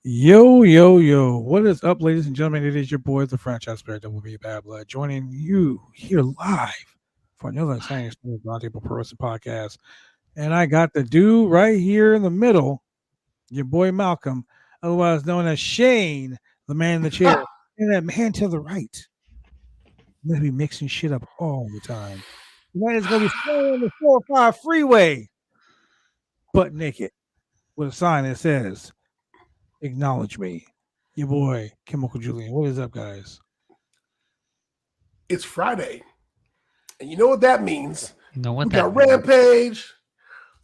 Yo, yo, yo. What is up, ladies and gentlemen? It is your boy, the franchise player, WWE Bad Blood, joining you here live for another exciting Roundtable Pro Wrestling podcast. And I got the dude right here in the middle, your boy Malcolm, otherwise known as Shane, the man in the chair, and that man to the right. I'm going to be mixing shit up all the time. Tonight is going to be standing on the 405 freeway, butt naked, with a sign that says, "Acknowledge me." Your boy, Chemical Julian. What is up, guys? It's Friday. And you know what that means? You know what we that got means. Rampage,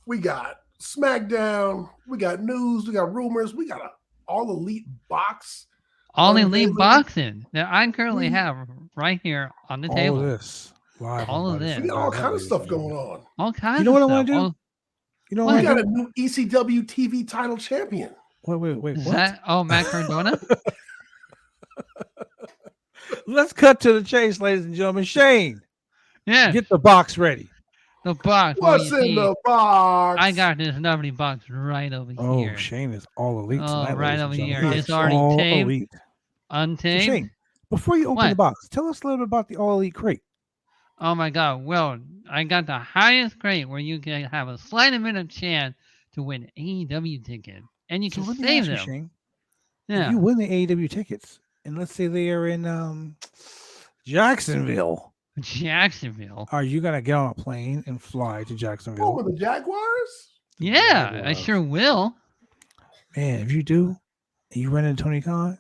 we got Smackdown, we got news, we got rumors, we got an all elite box. All elite boxing that I currently have right here on the table. All of this. Live all of this. We got all kind of stuff going on. All kinds You know what of I want stuff. to do? You know We what? got a new ECW TV title champion. Wait. Is What? that Matt Cardona? Let's cut to the chase, ladies and gentlemen. Shane, Yeah. get the box ready. The box. What's in the box? I got this lovely box right over here. Oh, Shane is all elite tonight. right ladies and over gentlemen. here. He It's is already all taped. elite. Untaped. Shane, before you open What? the box, tell us a little bit about the all elite crate. Oh my God. Well, I got the highest grade where you can have a slight amount chance to win AEW ticket. And you So can let me save ask you, them. Shane. Yeah. If you win the AEW tickets, and let's say they are in Jacksonville, Jacksonville. are you gonna get on a plane and fly to Jacksonville? Oh, with the Jaguars? Yeah, I sure will. Man, if you do, and you run into Tony Khan,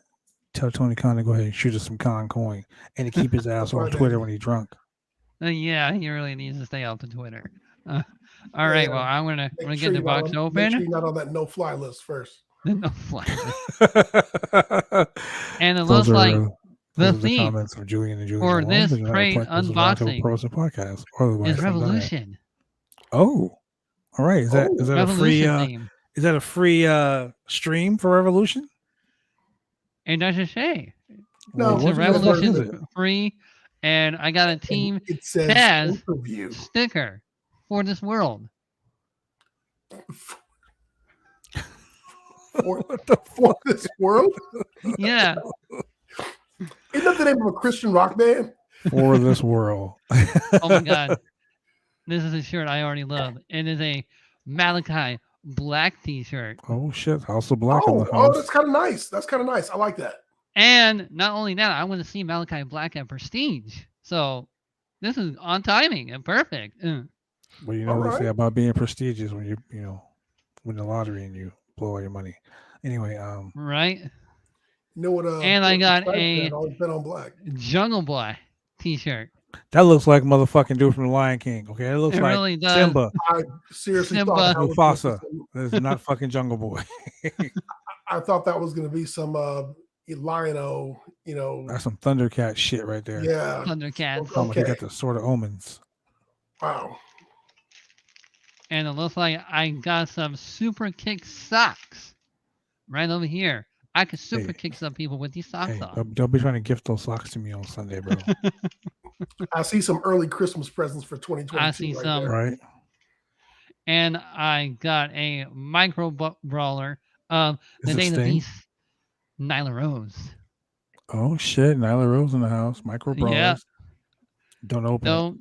tell Tony Khan to go ahead and shoot us some Khan coin and to keep his ass off Twitter when he's drunk. Yeah, he really needs to stay off the Twitter. All right, well, I'm gonna get the box Make open. sure you're not on that no-fly list first. No fly. And it Those looks like are, the those are the theme comments of Julian and Julian. for alone. this This is not a crate this is a Roundtable unboxing Pro Wrestling podcast. Otherwise, is I'm done. Revolution. Oh, all right. Is that a free? Revolution theme. Is that a free stream for Revolution? It doesn't say. No, It's what a version is Revolution it? free, and I got a team It says Taz interview. sticker for this world. For this world? Yeah. Isn't that the name of a Christian rock band? For this world. Oh my God. This is a shirt I already love. It is a Malachi black t-shirt. Oh shit! House of Black in the Oh, house. that's kind of nice. That's kind of nice. I like that. And not only that, I want to see Malachi Black at Prestige. So this is on timing and perfect. Well, you know what they say about being prestigious when you win the lottery and you blow all your money. Anyway, Right? You know what? And I got a always been on black. Jungle Boy t-shirt. that looks like motherfucking dude from the Lion King. Okay, it looks It like really does. Simba. I seriously Simba. thought that was Mufasa. This is not fucking Jungle Boy. I thought that was going to be some Lion-O, That's some Thundercat shit right there. Yeah. Thundercats. Oh, he Okay. got the Sword of Omens. Wow. And it looks like I got some super kick socks right over here. I could super kick some people with these socks Hey, on. don't be trying to gift those socks to me on Sunday, bro. I see some early Christmas presents for 2022. I see right some. there. Right? And I got a micro brawler of the Is it Day of the Sting? Beast, Nyla Rose. Oh shit! Nyla Rose in the house. Micro brawlers. Yeah. Don't open it. No,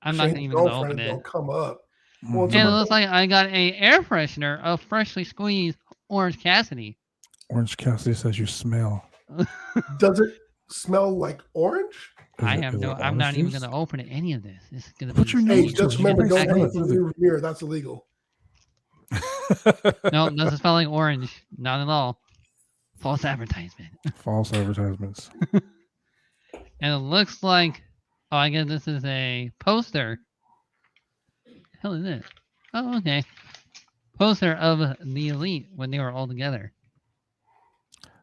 I'm not Shane's even going to girlfriend open it. don't come up. Mhm. Well, And it looks like I got a air freshener of freshly squeezed Orange Cassidy. Orange Cassidy says you smell. Does it smell like orange? Is it I'm not even orange going to open any of this. This is going to Put your be. nose Hey, to just it. remember, don't Exactly. look in the rear mirror. That's illegal. juice? No, it doesn't smell like orange. Not at all. False advertisement. False advertisements. And it looks like, oh, I guess this is a poster. The hell is it? Oh, okay. Poster of the Elite when they were all together.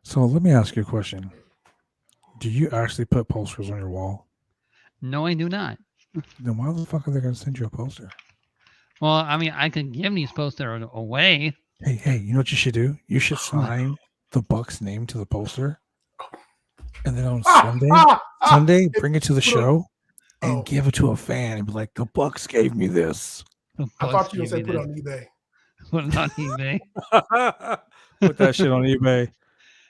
So let me ask you a question. Do you actually put posters on your wall? No, I do not. Then why the fuck are they going to send you a poster? Well, I mean, I could give these posters away. Hey, you know what you should do? You should sign the Buck's name to the poster. And then on Sunday, bring it to the show and give it to a fan and be like, the Bucks gave me this. I thought you were going to say put it on eBay. Put it on eBay. Put that shit on eBay.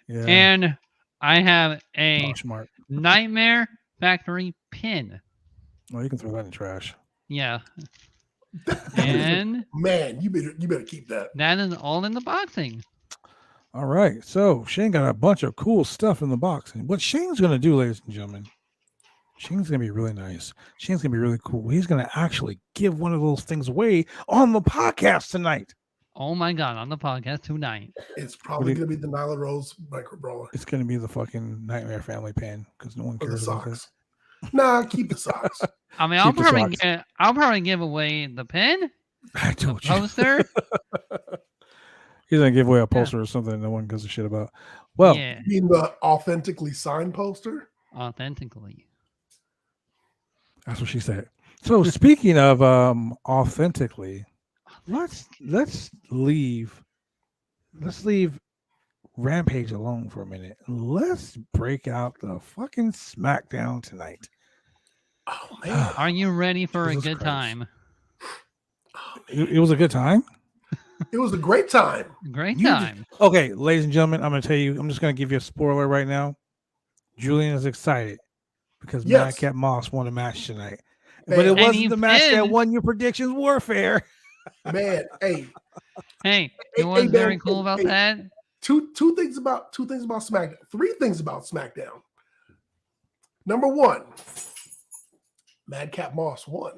Yeah. And I have a Oh, smart. Nightmare Factory pin. Oh, you can throw that in the trash. Yeah. That is And man, you better keep that. that is all in the boxing. All right. So Shane got a bunch of cool stuff in the box. And what Shane's going to do, ladies and gentlemen, Shane's going to be really nice. Shane's going to be really cool. He's going to actually give one of those things away on the podcast tonight. Oh my God, on the podcast tonight. It's probably going to be the Nyla Rose micro brawler. It's going to be the fucking Nightmare Family pin because no one Or the cares about socks. that. Nah, keep the socks. I mean, Keep the socks. I'll probably give away the pin, I the told you. poster. He's going to give away a poster or something no one gives a shit about. Well, Yeah, You mean the authentically signed poster? authentically. that's what she said. So speaking of authentically, let's leave Rampage alone for a minute. Let's break out the fucking Smackdown tonight. Oh man. Are you ready for Jesus a good Christ. time? It was a good time. It was a great time. Great You- time. Okay, ladies and gentlemen, I'm going to tell you, I'm just going to give you a spoiler right now. Julian is excited because Yes. Madcap Moss won a match tonight. Man. But it And he wasn't the match that pinned- won your predictions warfare. Man, hey, Hey, Hey, you know what's hey, very man, cool hey, about hey. that? two things about SmackDown. Three things about SmackDown. Number one, Madcap Moss won.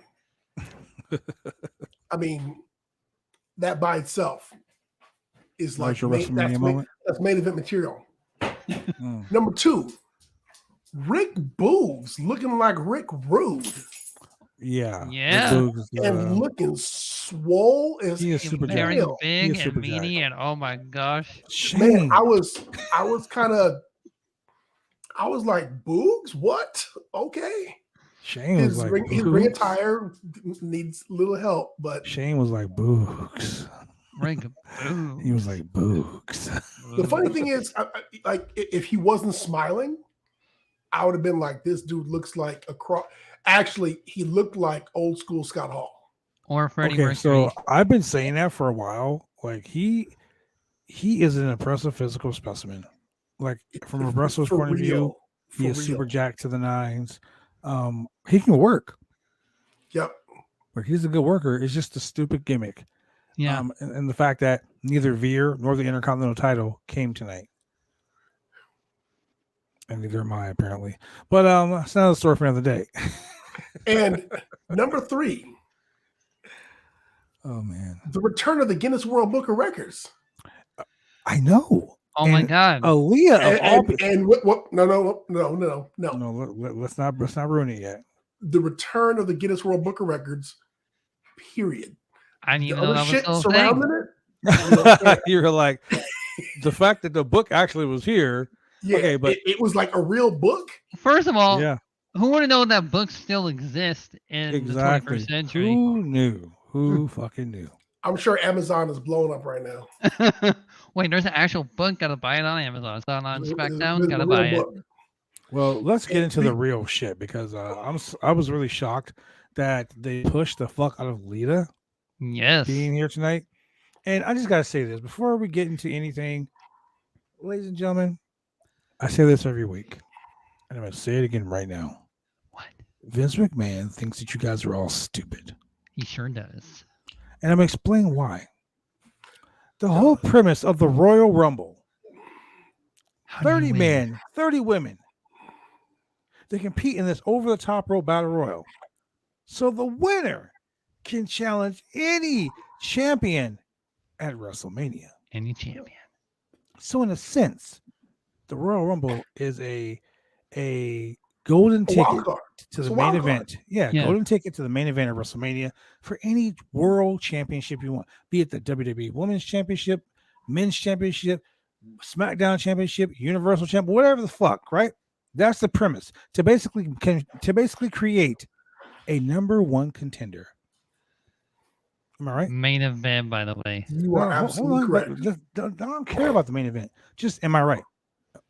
I mean, that by itself is like Your WrestleMania moment. that's main event material. Mm. Number two, Rick Boogs looking like Rick Rude Yeah. Yeah. Rick Boogs is, and looking swole as he is super Very jacked. hell. He big is and super meaty, jacked. and oh my gosh. Shane. Man, I was like, Boogs? What? Okay. Shane was His like ring Boogs. attire needs a little help, but Shane was like Boogs. Rick He was like Boogs. the funny thing is, like, if he wasn't smiling, I would have been like, this dude looks like a cross. Actually, he looked like old school Scott Hall. or Freddie Okay, Mercury. so I've been saying that for a while. Like he is an impressive physical specimen. Like from a wrestler's For point of view, real. he For is super real. jacked to the nines. He can work. Yep. Like he's a good worker. It's just a stupid gimmick. Yeah. And the fact that neither Veer nor the Intercontinental title came tonight. And neither am I, apparently. But that's another story for another day. And number three, Oh man. the return of the Guinness World Book of Records. I know. Oh my and God. Aaliyah of all And what? No. no, let's not ruin it yet. The return of the Guinness World Book of Records. Period. I didn't The even know other that was shit still a thing. surrounding it. You're like the fact that the book actually was here. Yeah, Okay, but- it was like a real book. First of all, Yeah, who would have known that books still exist in exactly. the 21st century? Who knew? Who fucking knew? I'm sure Amazon is blowing up right now. Wait, there's an actual book. Gotta buy it on Amazon. It's not on There's- SmackDown. there's a Gotta real buy it. book. Well, let's get into the real shit because I was really shocked that they pushed the fuck out of Lita Yes. being here tonight. And I just gotta say this before we get into anything, ladies and gentlemen. I say this every week, and I'm gonna say it again right now. What? Vince McMahon thinks that you guys are all stupid, He sure does. and I'm gonna explain why. The whole premise of the Royal Rumble: How do you 30 win? men, 30 women. They compete in this over-the-top rope battle royal, so the winner can challenge any champion at WrestleMania. Any champion. So, in a sense, the Royal Rumble is a golden A ticket wild card. to It's the a main wild card. event. Yeah, Yeah. golden ticket to the main event of WrestleMania for any world championship you want, be it the WWE Women's Championship, Men's Championship, SmackDown Championship, Universal Championship, whatever the fuck, right? That's the premise to basically create a number one contender. Am I right? Main event, by the way. You are No, hold absolutely on, correct. I don't care about the main event. Just am I right?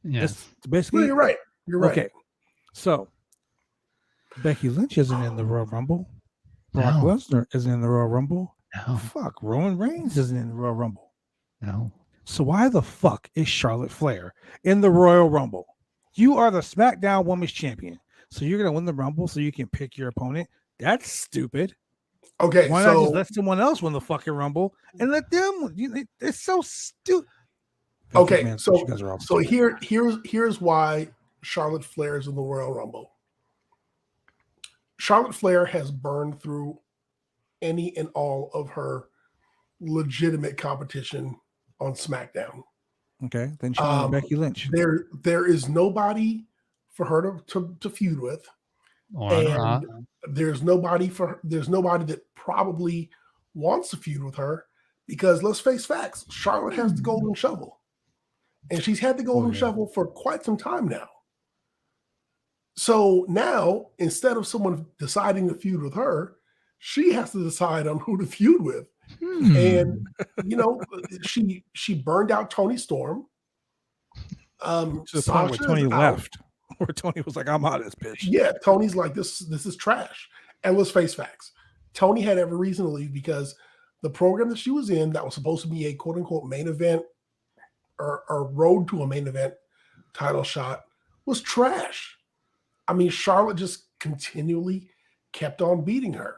Yes. That's basically No, you're right. You're right. Okay, so Becky Lynch isn't in the Royal Rumble. Brock No. Lesnar isn't in the Royal Rumble. No. Fuck, Roman Reigns isn't in the Royal Rumble. No. So why the fuck is Charlotte Flair in the Royal Rumble? You are the SmackDown Women's Champion. So you're gonna win the Rumble so you can pick your opponent. That's stupid. Okay, Why not just so let someone else win the fucking Rumble and let them? It's so stupid. okay, Man, so you guys are all so stupid. here's why Charlotte Flair is in the Royal Rumble. Charlotte Flair has burned through any and all of her legitimate competition on SmackDown. Okay, then she went Becky Lynch. There is nobody for her to feud with, and there's nobody that probably wants to feud with her because let's face facts, Charlotte has the golden shovel, and she's had the golden shovel for quite some time now. So now, instead of someone deciding to feud with her, she has to decide on who to feud with. And she burned out Tony Storm. To the point where Tony left, where Tony was like, "I'm out of this bitch." Yeah, Tony's like, "This is trash." And let's face facts, Tony had every reason to leave because the program that she was in, that was supposed to be a quote unquote main event or road to a main event title shot, was trash. I mean, Charlotte just continually kept on beating her.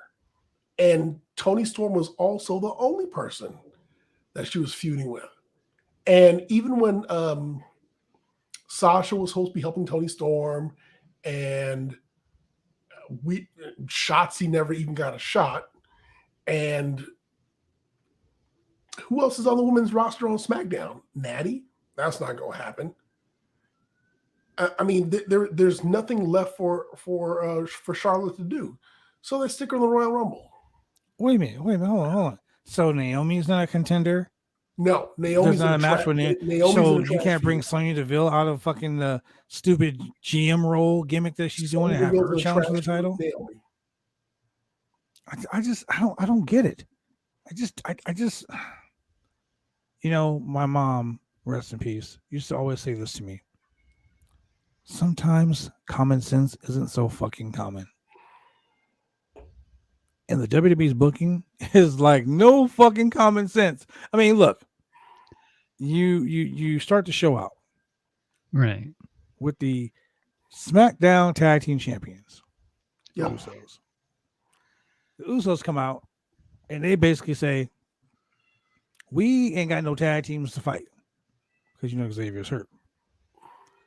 And Tony Storm was also the only person that she was feuding with. And even when Sasha was supposed to be helping Tony Storm and Shotzi never even got a shot. And who else is on the women's roster on SmackDown? Natty? That's not going to happen. I mean, there's nothing left for Charlotte to do, so they stick her in the Royal Rumble. Wait a minute, hold on. So Naomi's not a contender? No, Naomi's not a match with Naomi. So you can't bring Sonya Deville out of fucking the stupid GM role gimmick that she's doing and have her challenge for the title. I don't get it. I just my mom, rest in peace, used to always say this to me. Sometimes common sense isn't so fucking common. And the WWE's booking is like no fucking common sense. I mean, look, you start the show out right with the SmackDown Tag Team Champions, yep. Usos. The Usos come out and they basically say, "We ain't got no tag teams to fight because Xavier's hurt."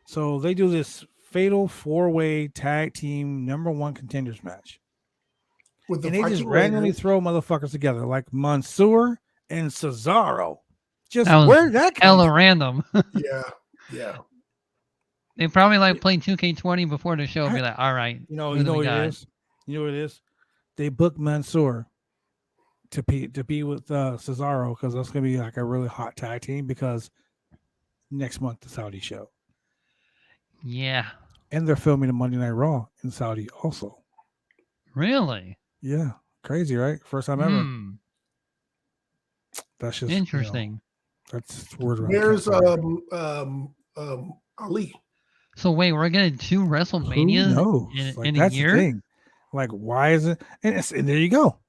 So they do this fatal 4-way tag team #1 contenders match. And they just randomly throw motherfuckers together like Mansoor and Cesaro. Just where did that come from? Random. Yeah. They probably played 2K20 before the show and be like, all right. You know what it is? You know what it is? They booked Mansoor to be with Cesaro because that's going to be like a really hot tag team because next month the Saudi show. Yeah. And they're filming a Monday Night Raw in Saudi also. Really? Yeah. Crazy, right? First time ever. That's just interesting. That's word around. Where's Ali? So wait, we're getting 2 WrestleManias in a year? The thing. Like, why is it? And there you go.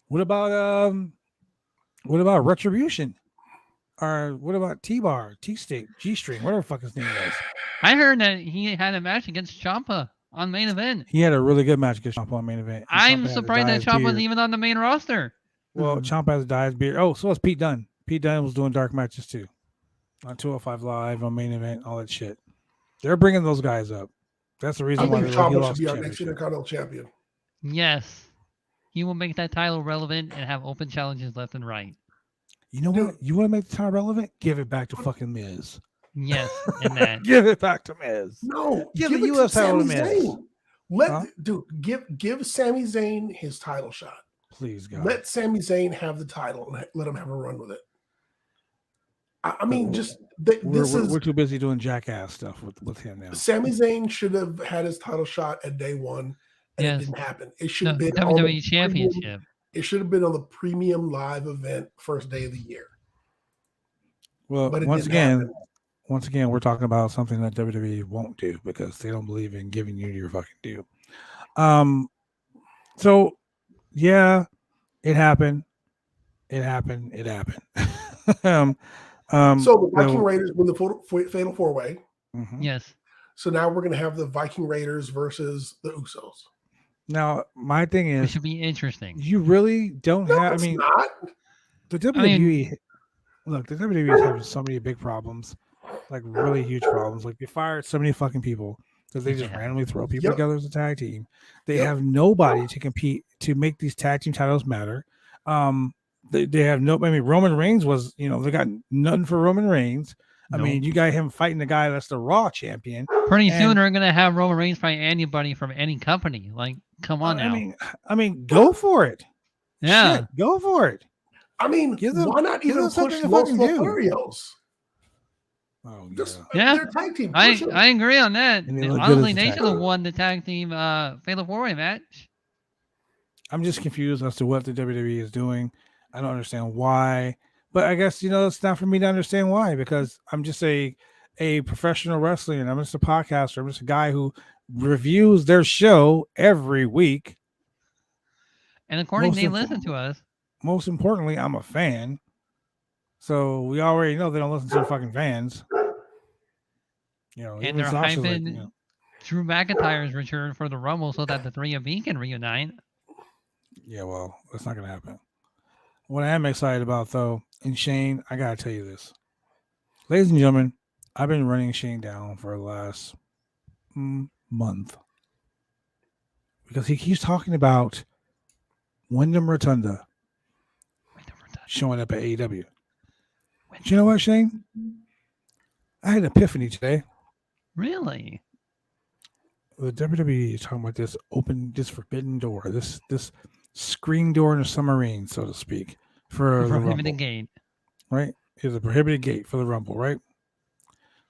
What about Retribution? Or what about T-Bar, T-State, G-String, whatever the fuck his name is? I heard that he had a match against Ciampa on main event. He had a really good match against Ciampa on main event. I'm surprised that Ciampa wasn't even on the main roster. Well, Ciampa has dyed his beard. Oh, so was Pete Dunne. Pete Dunne was doing dark matches too. On 205 Live, on main event, all that shit. They're bringing those guys up. That's the reason why Ciampa should be our next Intercontinental Champion. Yes. He will make that title relevant and have open challenges left and right. You know what? You want to make the title relevant? Give it back to fucking Miz. Yes, and that. Give it back to Miz. No, give the U.S. title to Miz. Give Sami Zayn his title shot. Please, God. Let Sami Zayn have the title and let him have a run with it. I mean, we're too busy doing jackass stuff with him now. Sami Zayn should have had his title shot at day one, and it didn't happen. It should have been WWE Championship. It should have been on the premium live event first day of the year. Well, once again, we're talking about something that WWE won't do because they don't believe in giving you your fucking due. So yeah, it happened. So the Viking Raiders win the Fatal 4-Way. Mhm. Yes. So now we're going to have the Viking Raiders versus the Usos. Now, my thing It is, should be interesting. you really don't No, have. I it's mean, not. the WWE. Look, the WWE is having so many big problems, like really huge problems. Like they fired so many fucking people that they just Yeah. randomly throw people Yep. together as a tag team. They Yep. have nobody to compete to make these tag team titles matter. They have no. I mean, Roman Reigns was, they got nothing for Roman Reigns. I Nope. mean, you got him fighting the guy that's the Raw champion. Pretty soon and- they're gonna have Roman Reigns fight anybody from any company. Like, come on now. I mean, go for it. Yeah. Shit, go for it. I mean, Give them- why not give even them something push to Los fucking do. Lotharios? Oh Just Yeah. their tag team. I Push them. agree on that. And they look good Honestly, as a they tag should have team. won the tag team Fatal 4-Way match. I'm just confused as to what the WWE is doing. I don't understand why, but I guess it's not for me to understand why, because I'm just a professional wrestler and I'm just a podcaster. I'm just a guy who reviews their show every week. And according Most they of- listen to us. Most importantly, I'm a fan, so we already know they don't listen to the fucking fans. And even they're Sasha's hyping Drew McIntyre's return for the Rumble so that the three of you can reunite. yeah, well, that's not gonna happen. What I am excited about, though, and Shane, I gotta tell you this, ladies and gentlemen, I've been running Shane down for the last month because he keeps talking about Wyndham Rotunda showing up at AEW. Do you know what, Shane? I had an epiphany today. Really? The WWE is talking about this forbidden door, this screen door in a submarine, so to speak, for the Prohibited Rumble, gate. right? It's a prohibited gate for the Rumble, right?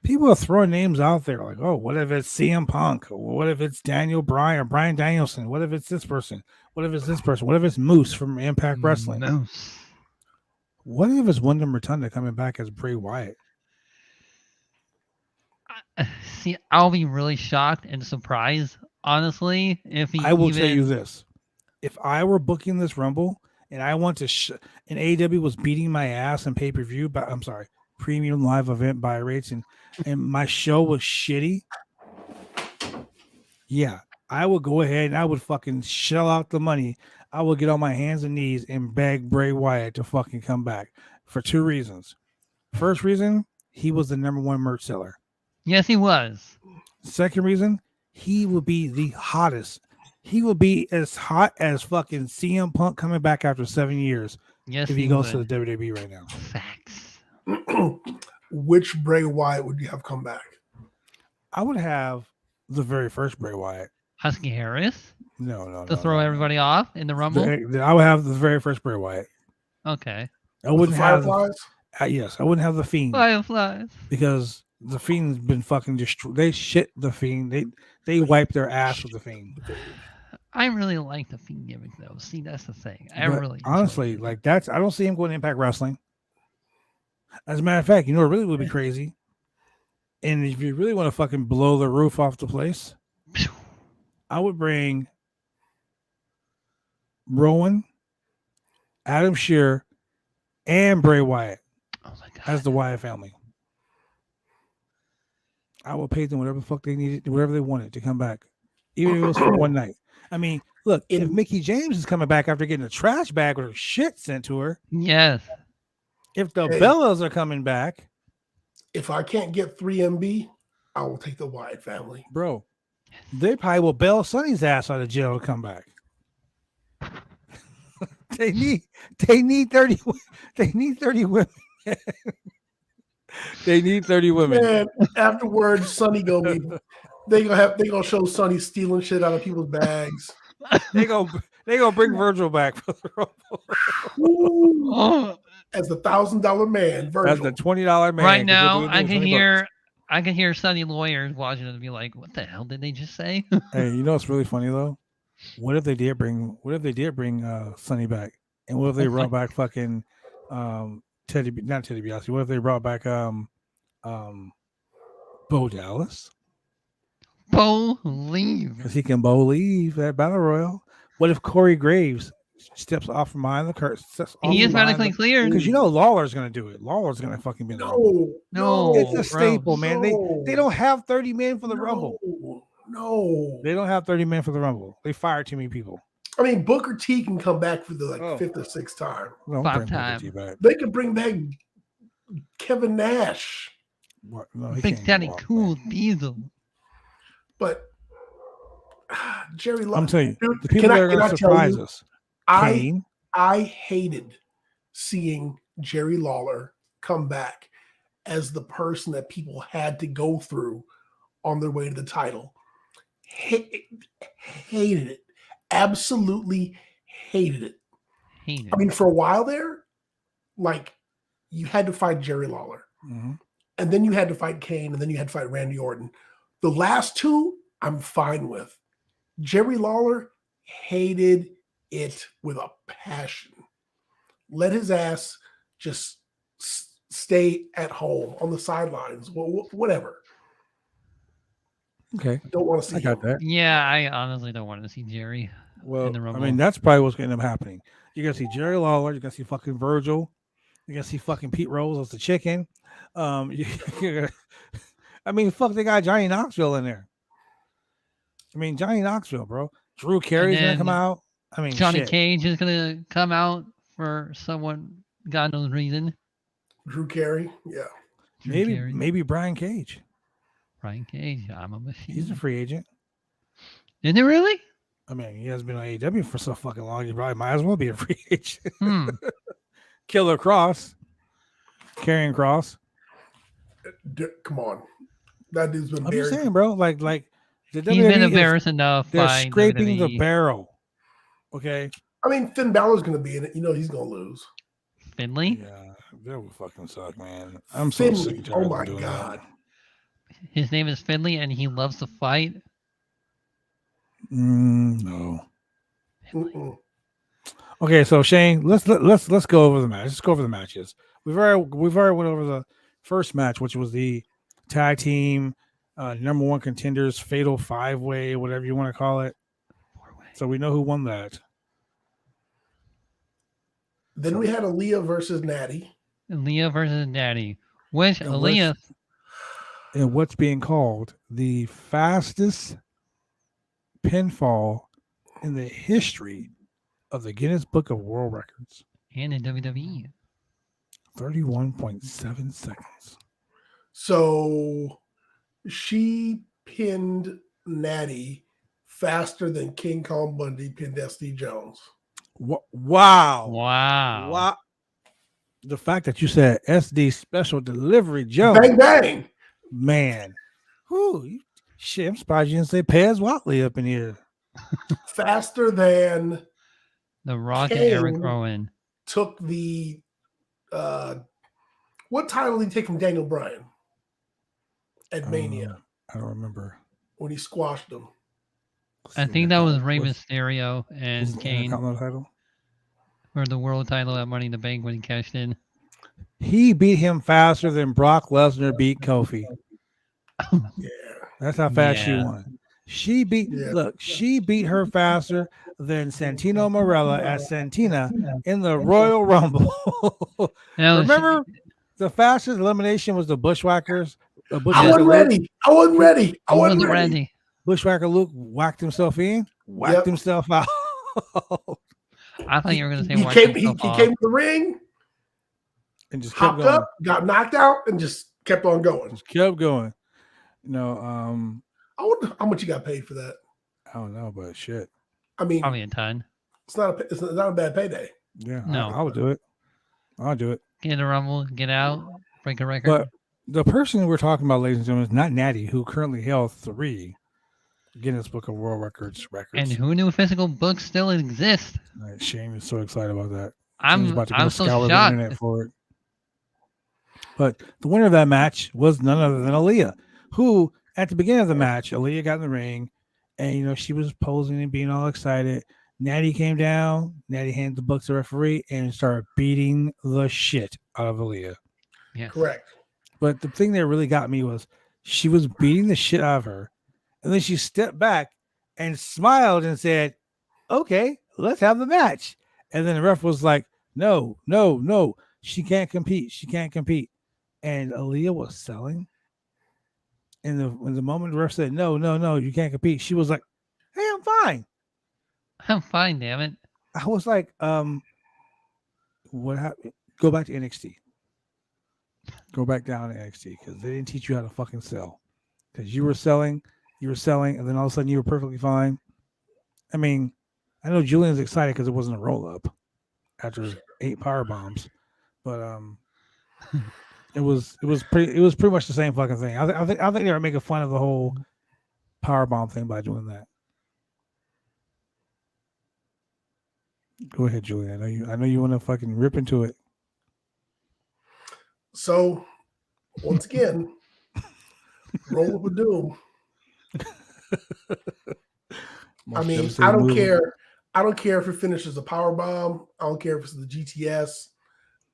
People are throwing names out there like, oh, what if it's CM Punk? What if it's Daniel Bryan or Bryan Danielson? What if it's this person? What if it's this person? What if it's Moose from Impact Wrestling? Moose. What if it's Wyndham Rotunda coming back as Bray Wyatt? See, I'll be really shocked and surprised, honestly, if he I will tell you this. If I were booking this Rumble and I want to and AEW was beating my ass in pay-per-view, but I'm sorry, premium live event buy rates, and my show was shitty, yeah, I would go ahead and I would fucking shell out the money. I would get on my hands and knees and beg Bray Wyatt to fucking come back for two reasons. First reason, he was the number one merch seller. Yes, he was. Second reason, he would be the hottest. He would be as hot as fucking CM Punk coming back after 7 years. Yes, if he goes to the WWE right now. Facts. Which Bray Wyatt would you have come back? I would have the very first Bray Wyatt. Husky Harris? No. To throw everybody off in the Rumble? I would have the very first Bray Wyatt. Okay. I wouldn't have Fireflies? Yes, I wouldn't have the Fiend. Fireflies. Because the Fiend's been fucking destroyed. They shit the Fiend. They wipe their ass with the Fiend. I really like the Fiend gimmick though. See, that's the thing. I But really honestly, like I don't see him going to Impact Wrestling. As a matter of fact, it really would be crazy. And if you really want to fucking blow the roof off the place, I would bring Rowan, Adam Shearer, and Bray Wyatt as the Wyatt family. I will pay them whatever the fuck they needed, whatever they wanted to come back, even if it was for one night. I mean, look, if Mickie James is coming back after getting a trash bag with her shit sent to her, yes. If the Bellas are coming back, if I can't get 3MB, I will take the Wyatt family, bro. They probably will bail Sonny's ass out of jail to come back. They need 30 women. They need 30 women. Man, afterwards, Sonny they gonna show Sonny stealing shit out of people's bags. They gonna bring Virgil back for the Rumble. Ooh, as the $1,000 man, Virgil. As the $20 man. Right now, I can hear Sonny lawyers watching it and be like, "What the hell did they just say?" Hey, you know what's really funny though? What if they did bring Sonny back, and what if they brought back fucking not Teddy DiBiase? What if they brought back Bo Dallas? Bo leave Because he can Bo leave that Battle Royal. What if Corey Graves steps off from behind the curtain. He is medically cleared. Because Lawler's going to do it. Lawler's going to fucking be in the Rumble. No, It's a gross. staple, man. They don't have 30 men for the Rumble. No. They don't have 30 men for the Rumble. They fire too many people. I mean, Booker T can come back for the fifth or sixth time. No, 5 times. They can bring back Kevin Nash. What? No, Big Daddy Cool Diesel. But Jerry Lawler. I'm telling you, the people that are going to surprise us. I hated seeing Jerry Lawler come back as the person that people had to go through on their way to the title. Hated it. Absolutely hated it. I mean, for a while there, like, you had to fight Jerry Lawler. Mm-hmm. And then you had to fight Kane, and then you had to fight Randy Orton. The last two, I'm fine with. Jerry Lawler hated it with a passion. Let his ass just stay at home on the sidelines, whatever. Okay. Don't want to see I got him. that. Yeah, I honestly don't want to see Jerry in the Rumble. I mean, that's probably what's going to end up happening. You're going to see Jerry Lawler. You're going to see fucking Virgil. You're going to see fucking Pete Rose as the chicken. I mean, fuck, they got Johnny Knoxville in there. I mean, Johnny Knoxville, bro. Drew Carey's going to come out. I mean, Johnny Cage is going to come out for someone, God knows reason. Drew Carey, yeah. Maybe Brian Cage. Brian Cage, I'm a machine. He's a free agent. Is it really? I mean, he has been on AEW for so fucking long. He probably might as well be a free agent. Killer Cross. Karrion Kross. Come on. That dude's been I'm just saying, bro. Like the he's been embarrassed enough. They're by scraping WWE. the barrel. Okay. I mean, Finn Balor's going to be in it. You know he's going to lose. Finley? Yeah, that would fucking suck, man. I'm so Finley. sick and tired Oh of my doing God. that. His name is Finley, and he loves to fight. No. Mm-mm. Okay, so Shane, let's go over the match. Let's go over the matches. We've already went over the first match, which was the tag team number one contenders fatal 5-way, whatever you want to call it. 4-way. So we know who won that. Then we had Aaliyah versus Natty. Aaliyah versus Natty. Which Aaliyah. And what's being called the fastest pinfall in the history of the Guinness Book of World Records. And in WWE. 31.7 seconds. So she pinned Natty faster than King Kong Bundy pinned SD Jones. Wow. The fact that you said SD Special Delivery Jones. Bang, bang. Man. Whew, shit, I'm surprised you didn't say Paz Watley up in here. Faster than The Rock Kane and Eric Rowan. took the what title did he take from Daniel Bryan at Mania I don't remember. when he squashed him? I think that was Rey Mysterio and Kane Title? for the world title at Money in the Bank when he cashed in. He beat him faster than Brock Lesnar beat Kofi. Yeah. That's how fast she Yeah. won. She beat her faster than Santino Marella at Santina in the Royal Rumble. Remember, the fastest elimination was the Bushwhackers. I wasn't ready. I wasn't ready. Bushwhacker Luke whacked himself in, whacked himself out. I thought you were going to say he came to the ring and just kept hopped going. up, got knocked out, and just kept on going. Just kept going. I wonder how much you got paid for that. I don't know, but shit. I mean, probably a ton. It's not a bad payday. Yeah, no, I would do it. I'll do it. Get a Rumble, get out, break a record. But the person we're talking about, ladies and gentlemen, is not Natty, who currently held 3 Guinness Book of World Records. And who knew physical books still exist? Shane is so excited about that. I'm so shocked. The for it. But the winner of that match was none other than Aaliyah, who at the beginning of the match, Aaliyah got in the ring, and she was posing and being all excited. Natty came down. Natty handed the book to the referee and started beating the shit out of Aaliyah. Yes. Correct. But the thing that really got me was she was beating the shit out of her, and then she stepped back and smiled and said, "Okay, let's have the match." And then the ref was like, no, no, no, she can't compete. She can't compete. And Aaliyah was selling. And when the moment the ref said, no, no, no, you can't compete, she was like, hey, I'm fine. I'm fine, damn it. I was like, what happened? Go back to NXT. Go back down to NXT because they didn't teach you how to fucking sell. Because you were selling, and then all of a sudden you were perfectly fine. I mean, I know Julian's excited because it wasn't a roll up after 8 power bombs, but it was pretty much the same fucking thing. I think they were making fun of the whole power bomb thing by doing that. Go ahead, Julian. I know you want to fucking rip into it. So, once again, roll up a doom. I mean, I don't care. I don't care if it finishes a power bomb. I don't care if it's the GTS.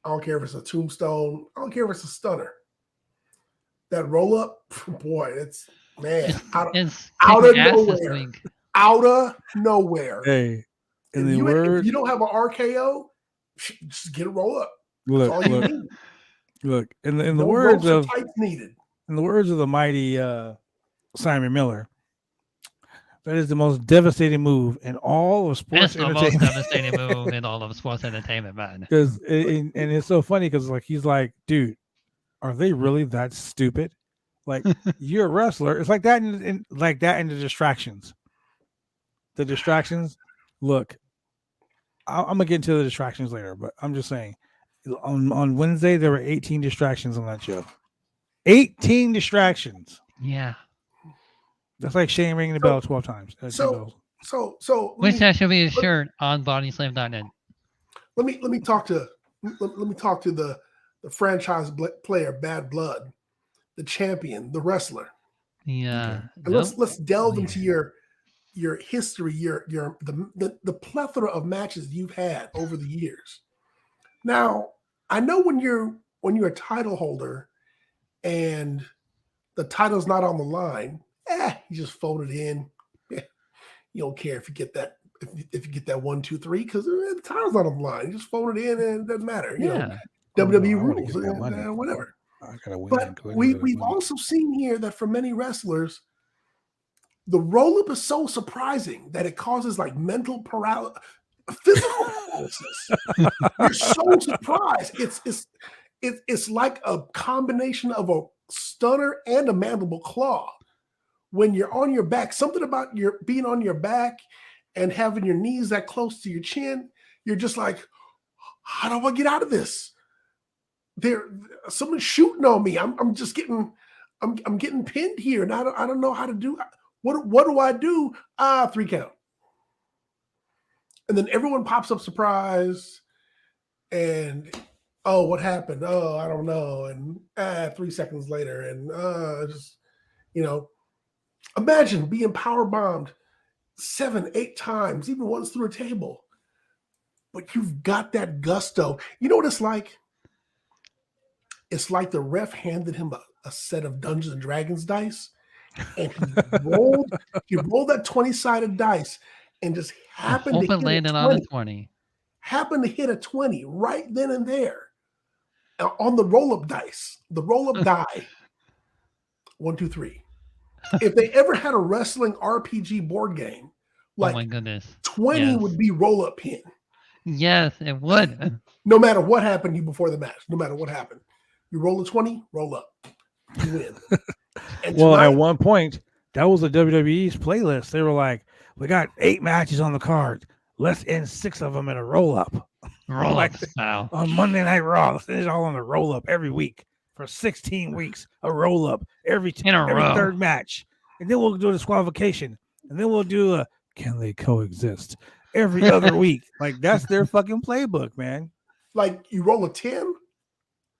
I don't care if it's a tombstone. I don't care if it's a stunner. That roll up, boy, it's out of nowhere. Out of nowhere. Hey, if you don't have an RKO, just get a roll up. That's all you need. Look, in the words of needed. In the words of the mighty Simon Miller, that is the most devastating move in all of sports entertainment. That's the most devastating move in all of sports entertainment, man. Because and it's so funny because like he's like, dude, are they really that stupid? Like you're a wrestler. It's like that in the distractions. The distractions. Look, I'm gonna get into the distractions later, but I'm just saying. On Wednesday, there were 18 distractions on that show. 18 distractions. Yeah. That's like Shane ringing the bell 12 times. So which that should be a shirt on bodyslam.net. Let me talk to the franchise player, Bad Blood, the champion, the wrestler. Yeah. And let's delve into your history, the plethora of matches you've had over the years. Now, I know when you're a title holder and the title's not on the line, you just fold it in. You don't care if you get that if you get that 1, 2, 3 because the title's not on the line. You just fold it in and it doesn't matter. You know, WWE rules, whatever. I gotta win. But we've also seen here that for many wrestlers, the roll up is so surprising that it causes like mental paralysis. Physical paralysis. You're so surprised. It's like a combination of a stunner and a mandible claw. When you're on your back, something about your being on your back and having your knees that close to your chin, you're just like, how do I get out of this? Someone's shooting on me. I'm getting pinned here, and I don't know how to do. What do I do? 3 count. And then everyone pops up surprised and, oh, what happened? Oh, I don't know. And 3 seconds later and just, imagine being power bombed 7, 8 times, even once through a table. But you've got that gusto. You know what it's like? It's like the ref handed him a set of Dungeons and Dragons dice and he rolled that 20-sided dice and just happened to hit landed on a 20. Happened to hit a 20 right then and there on the roll-up dice, the roll-up die. 1, 2, 3. If they ever had a wrestling RPG board game, like, oh my goodness, 20 would be roll-up pin. Yes, it would. No matter what happened to you before the match, no matter what happened, you roll a 20, roll up, you win. And well, at one point, that was the WWE's playlist. They were like, we got 8 matches on the card. Let's end 6 of them in a roll-up. Roll-up style. On Monday Night Raw. Let's finish all on a roll-up every week. For 16 weeks, a roll-up every third match. And then we'll do a disqualification. And then we'll do a can they coexist every other week. Like, that's their fucking playbook, man. Like, you roll a 10,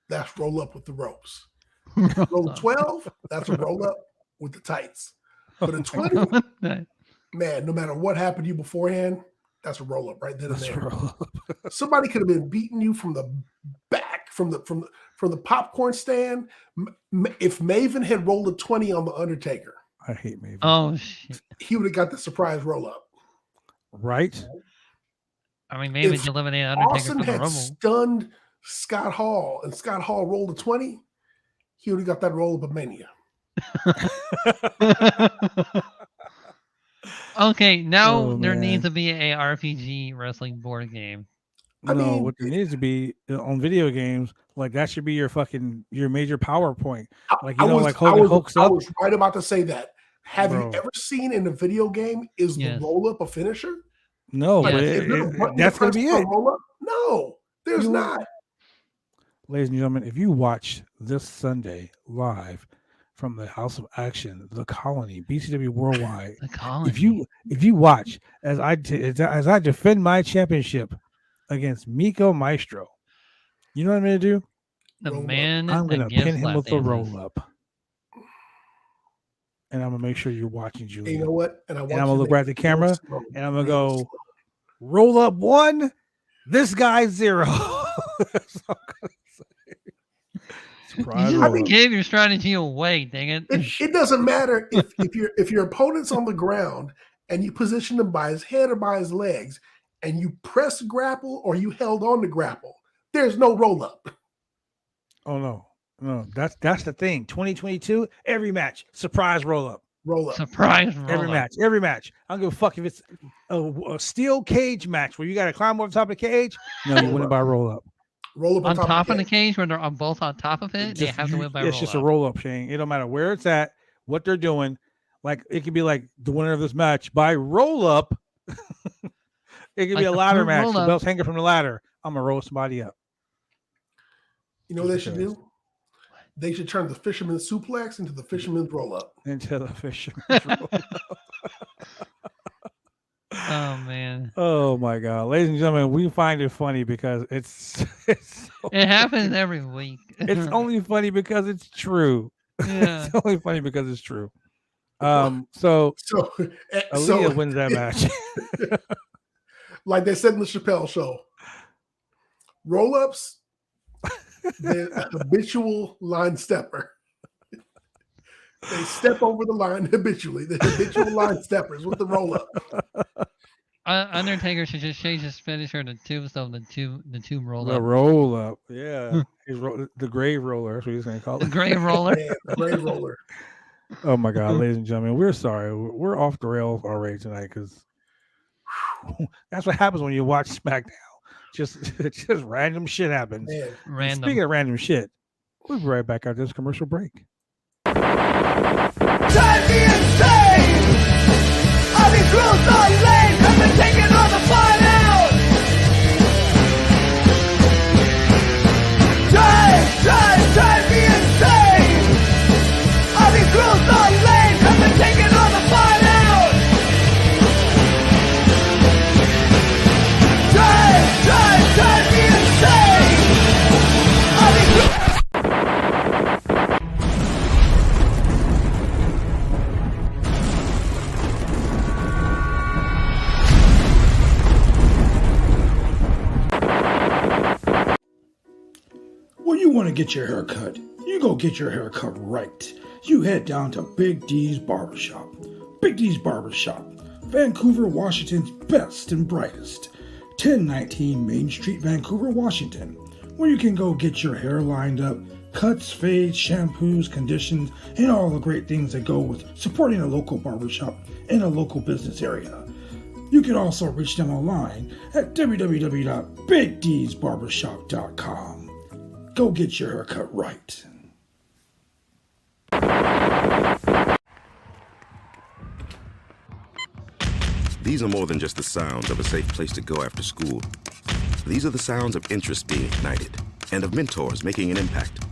that's roll-up with the ropes. Roll a 12, that's a roll-up with the tights. But a 20, man, no matter what happened to you beforehand, that's a roll up right then and there. Somebody could have been beating you from the back, from the popcorn stand. If Maven had rolled a 20 on the Undertaker, I hate Maven. Oh shit! He would have got the surprise roll up. Right. I mean, maybe If eliminate Undertaker Austin from the had Rumble. stunned Scott Hall and Scott Hall rolled a 20, he would have got that roll up of Mania. Okay, now Oh, there needs man. to be a RPG wrestling board game. I No, mean, what there needs to be on video games, like that should be your major PowerPoint. Like like Hogan hooks I up. was right about to say that. Have Bro. you ever seen in a video game is the Yes. roll up a finisher? No, Yes. but Is there a button that's going press to be for a it. roll up? No, there's not. Ladies and gentlemen, if you watch this Sunday live from the House of Action, the Colony, BCW Worldwide, The Colony. if you watch as I defend my championship against Miko Maestro, you know what I'm going to do? The Roll up. man I'm going that to gives pin him lap with the dances. roll up. And I'm going to make sure you're watching, And Julia. you know what? And I'm going to look right at the camera, slow, and I'm going to real go, slow. roll up 1, this guy's 0. That's all I'm gonna say. Surprise You roll just up. gave your strategy away, dang it. It doesn't matter if your opponent's on the ground and you position him by his head or by his legs, and you press grapple or you held on to grapple. There's no roll up. Oh no, that's the thing. 2022, every match, surprise roll up. Roll up. Surprise roll Every up. match. I don't give a fuck if it's a steel cage match where you got to climb over top of the cage. No, you win it by roll up. Roll up On top of the cage where they're on both on top of it, they have to win by roll up. It's just a roll up, Shane. It don't matter where it's at, what they're doing. Like it could be like the winner of this match by roll up. It could be a ladder match. The belt's hanging from the ladder. I'm gonna roll somebody up. You know what they should do? They should turn the fisherman's suplex into the fisherman's roll up. Into the fisherman's roll up. Oh man. Oh my God. Ladies and gentlemen, we find it funny because it happens every week. It's only funny because it's true. Yeah. It's only funny because it's true. So Aaliyah wins that match. Like they said in the Chappelle show, roll ups, the habitual line stepper. They step over the line habitually. The habitual line steppers with the roll up. Undertaker should just change his finisher to tombstone, the tomb roll up. The roll up, yeah. The grave roller. That's what he's gonna call it. The grave roller. Yeah, the grave roller. Oh my God, ladies and gentlemen, we're sorry. We're off the rails already tonight because that's what happens when you watch SmackDown. Just random shit happens. Man. Random. Speaking of random shit, we'll be right back after this commercial break. Drive me insane! All these rules are lame, have been taking all the fun out! Drive me insane! All these rules are lame, have been taking all the fun out! Drive me insane! All these rules... When you want to get your hair cut, you go get your hair cut right. You head down to Big D's Barber Shop. Big D's Barber Shop, Vancouver, Washington's best and brightest. 1019 Main Street, Vancouver, Washington, where you can go get your hair lined up, cuts, fades, shampoos, conditions, and all the great things that go with supporting a local barbershop in a local business area. You can also reach them online at www.bigdsbarbershop.com. Go get your haircut right. These are more than just the sounds of a safe place to go after school. These are the sounds of interest being ignited and of mentors making an impact.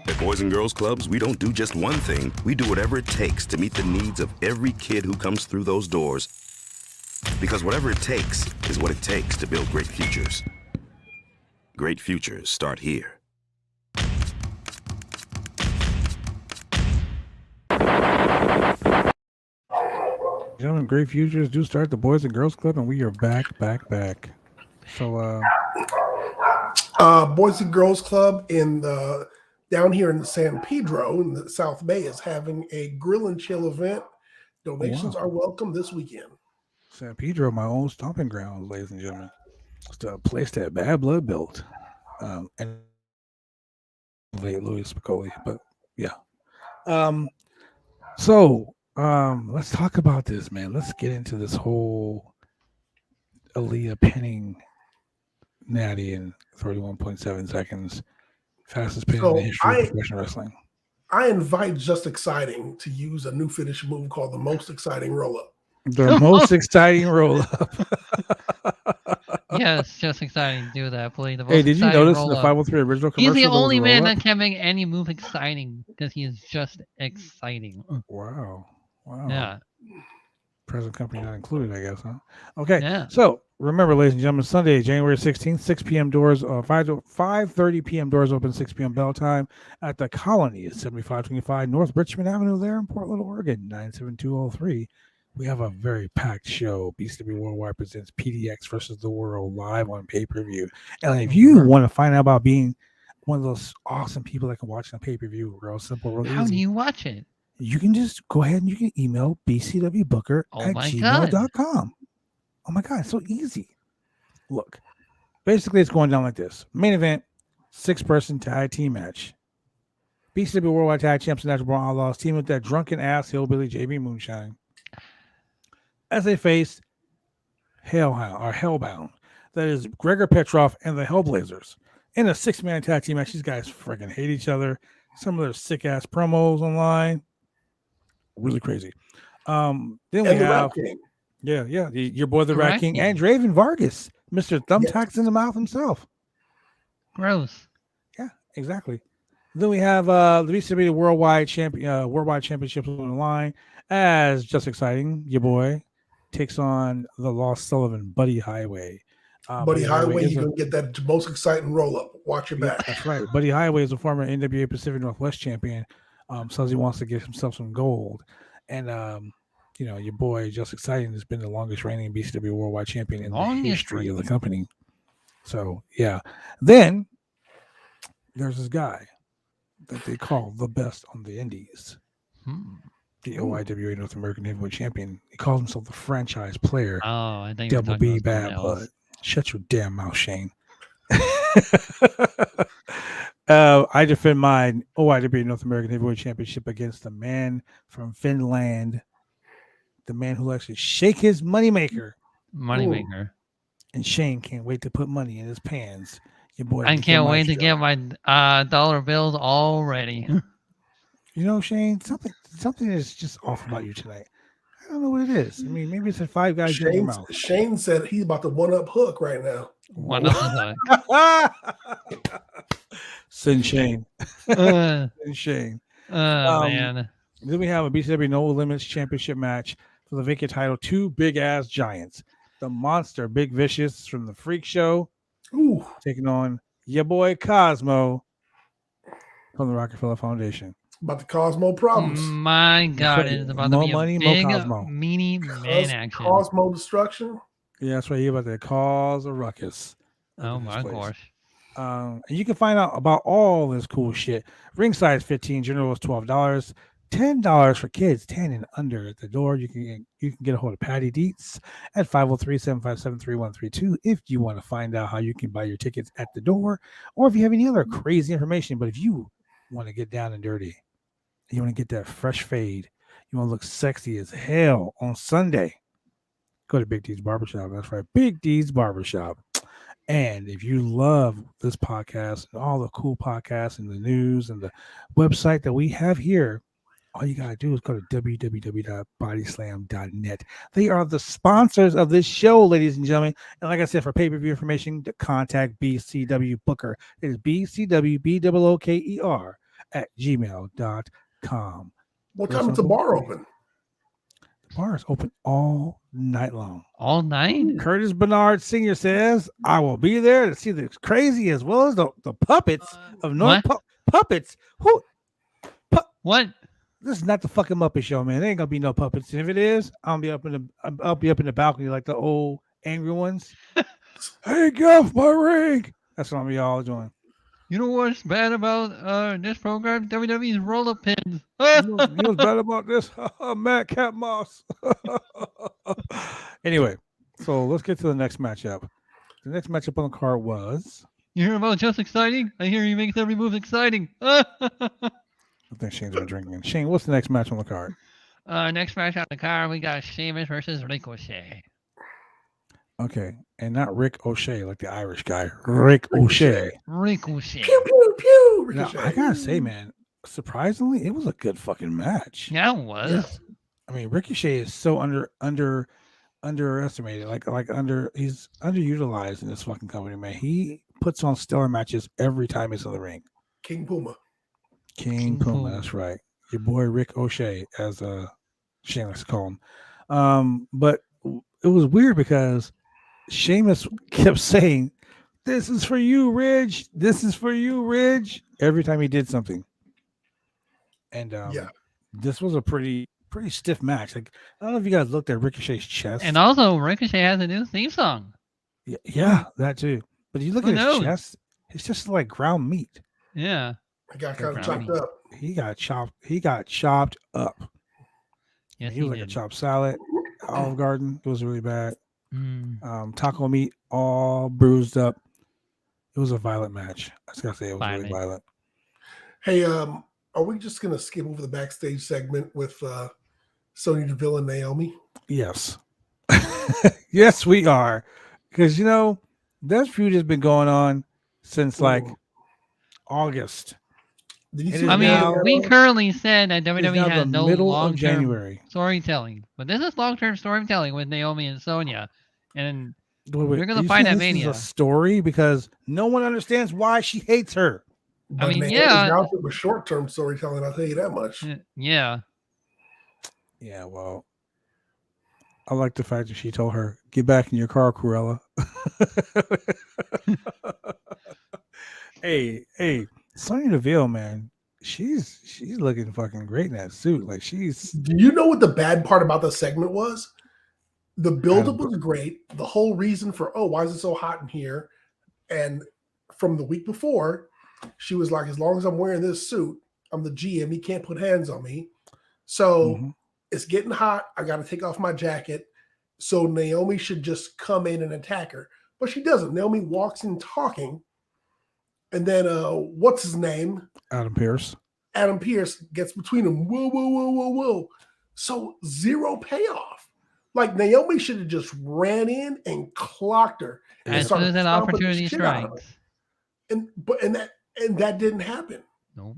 At Boys and Girls Clubs, we don't do just one thing. We do whatever it takes to meet the needs of every kid who comes through those doors. Because whatever it takes is what it takes to build great futures. Great futures start here. Gentlemen, great futures do start the Boys and Girls Club, and we are back. So, Boys and Girls Club in the down here in San Pedro in the South Bay is having a grill and chill event. Donations are welcome this weekend. San Pedro, my own stomping grounds, ladies and gentlemen. It's the place that Bad Blood built. And late Louis Spicoli, but yeah. Let's talk about this, man. Let's get into this whole Aaliyah pinning Natty in 31.7 seconds. Fastest pin in the history of professional wrestling. I invite Just Exciting to use a new finish move called the Most Exciting Roll Up. The most exciting roll up. Yes, Just Exciting to do that, please. Hey, did you notice in the 503 original commercial? He's the only man that that can make any move exciting because he is just exciting. Wow. Yeah. Present company not included, I guess, huh? Okay. Yeah. So remember, ladies and gentlemen, Sunday, January 16th, 6 p.m. doors, 5:30 p.m. doors open, 6 p.m. bell time at the Colony at 7525 North Richmond Avenue there in Portland, Oregon, 97203. We have a very packed show. BCW Worldwide presents PDX versus the World live on pay-per-view. And if you want to find out about being one of those awesome people that can watch on pay-per-view, real simple, real How easy. do you watch it? You can just go ahead and you can email bcwbooker@gmail.com. Oh my God, it's so easy. Look, basically it's going down like this. Main event, 6-person tag team match. BCW Worldwide Tag Champs and Natural Born Outlaws team with that drunken ass hillbilly JB Moonshine as they face Hellbound. That is Gregor Petrov and the Hellblazers in a 6-man tag team match. These guys freaking hate each other. Some of their sick ass promos online. Really crazy. Then we have your boy the Rat King and Draven Vargas, Mr. Thumbtacks in the mouth himself. Gross. Yeah, exactly. Then we have the BCW Worldwide Championships on the line as Just Exciting, your boy, takes on the Lost Sullivan, Buddy Highway. Buddy Highway, you're going to get that most exciting roll-up. Watch your back. That's right. Buddy Highway is a former NWA Pacific Northwest champion. Says he wants to get himself some gold. And, your boy, Just Exciting, has been the longest reigning BCW Worldwide champion in the history of the company. So, yeah. Then there's this guy that they call the best on the indies. The OIWA North American Heavyweight Champion. He calls himself the franchise player. Oh, I think Double B Bad Blood. Shut your damn mouth, Shane. I defend my OIWA North American Heavyweight Championship against the man from Finland, the man who likes to shake his moneymaker. Moneymaker. And Shane can't wait to put money in his pants. Your boy. I can't wait to get my dollar bills already. You know, Shane, something is just off about you tonight. I don't know what it is. I mean, maybe it's a 5 guys in your mouth. Shane said he's about to one-up Hook right now. One-up Hook. Send Shane. Send Shane. Man. Then we have a BCW No Limits Championship match for the vacant title. 2 big-ass giants. The Monster, Big Vicious from the Freak Show. Ooh. Taking on your boy Cosmo from the Rockefeller Foundation. About the Cosmo problems. My God, it is about to be a big, meanie man action. Cosmo destruction. Yeah, that's right. You're about to cause a ruckus. Oh my gosh. And you can find out about all this cool shit. Ring size $15, general is $12, $10 for kids 10 and under at the door. You can get a hold of Patty Dietz at 503-757-3132 if you want to find out how you can buy your tickets at the door, or if you have any other crazy information. But if you want to get down and dirty, you want to get that fresh fade, you want to look sexy as hell on Sunday, go to Big D's Barbershop. That's right, Big D's Barbershop. And if you love this podcast and all the cool podcasts and the news and the website that we have here, all you got to do is go to www.bodyslam.net. They are the sponsors of this show, ladies and gentlemen. And like I said, for pay-per-view information, to contact BCW Booker. It is BCWBOOKER@gmail.com. What time is the bar open? The bar is open all night long. All night? Curtis Bernard Sr. says, I will be there to see the crazy as well as the puppets of North Puppets. What? This is not the fucking Muppet Show, man. There ain't gonna be no puppets. And if it is, I'll be up in the balcony like the old angry ones. Hey, get off my ring. That's what I'm be all doing. You know what's bad about this program? WWE's roll-up pins. You know what's bad about this? Madcap Moss. Anyway, so let's get to the next matchup. The next matchup on the card was. You hear about just exciting? I hear he makes every move exciting. I think Shane's been drinking. Shane, what's the next match on the card? Next match on the card, we got Sheamus versus Ricochet. Okay, and not Rick O'Shea, like the Irish guy. Rick O'Shea. Ricochet. Pew pew pew. Now, Ricochet. I gotta say, man, surprisingly, it was a good fucking match. Yeah, it was. I mean, Ricochet is so underestimated. He's underutilized in this fucking company, man. He puts on stellar matches every time he's in the ring. King Puma. King Puma, that's right. Your boy Rick O'Shea, as Shane likes to call him. But it was weird because Sheamus kept saying, "This is for you, Ridge. This is for you, Ridge." Every time he did something. And this was a pretty stiff match. Like, I don't know if you guys looked at Ricochet's chest. And also, Ricochet has a new theme song. Yeah, that too. But you look Who at his knows? chest, it's just like ground meat. Yeah. I got kind of Brownie. chopped up. He got chopped up. Yes, He was like a chopped salad. Olive Garden, it was really bad. Taco meat, all bruised up. It was a violent match. I was gonna say it was really violent. Hey, are we just gonna skip over the backstage segment with Sonya Deville and Naomi? Yes. Yes, we are. Because that feud has been going on since like August. Did you It see is I mean, now- we currently said that It's WWE now has the no middle of long-term January. storytelling, but this is long-term storytelling with Naomi and Sonya, and Wait, You're gonna are you find saying at this Mania. is a story because no one understands why she hates her. But mean, Naomi's yeah. outfit was short-term storytelling. I'll tell you that much. yeah, Yeah, well, I like the fact that she told her, "Get back in your car, Cruella." hey, Sonya Deville, man, she's looking fucking great in that suit. Like she's Do you know what the bad part about the segment was? The buildup was great. The whole reason for, why is it so hot in here? And from the week before, she was like, as long as I'm wearing this suit, I'm the GM. He can't put hands on me. So it's getting hot. I got to take off my jacket. So Naomi should just come in and attack her. But she doesn't. Naomi walks in talking. And then what's his name? Adam Pearce. Adam Pearce gets between them. Whoa, whoa, whoa, whoa, whoa. So zero payoff. Like Naomi should have just ran in and clocked her. And as soon started as that stomping the opportunity shit out of her. strikes. And that didn't happen. Nope.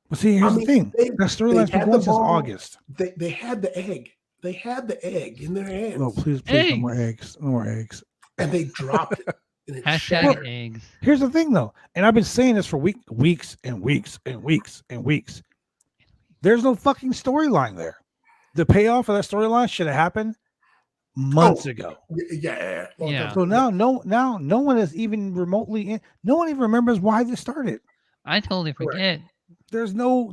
Well, see, here's I the mean, thing. they- That storyline's they been had going the since ball. August. They had the egg. They had the egg in their hands. No, please, no more eggs. No more eggs. And they dropped it. And it Hashtag shattered. eggs. Here's the thing, though, and I've been saying this for weeks and weeks and weeks and weeks. There's no fucking storyline there. The payoff of that storyline should have happened months ago. Yeah. Yeah. So now no one is even remotely in. No one even remembers why this started. I totally forget. There's no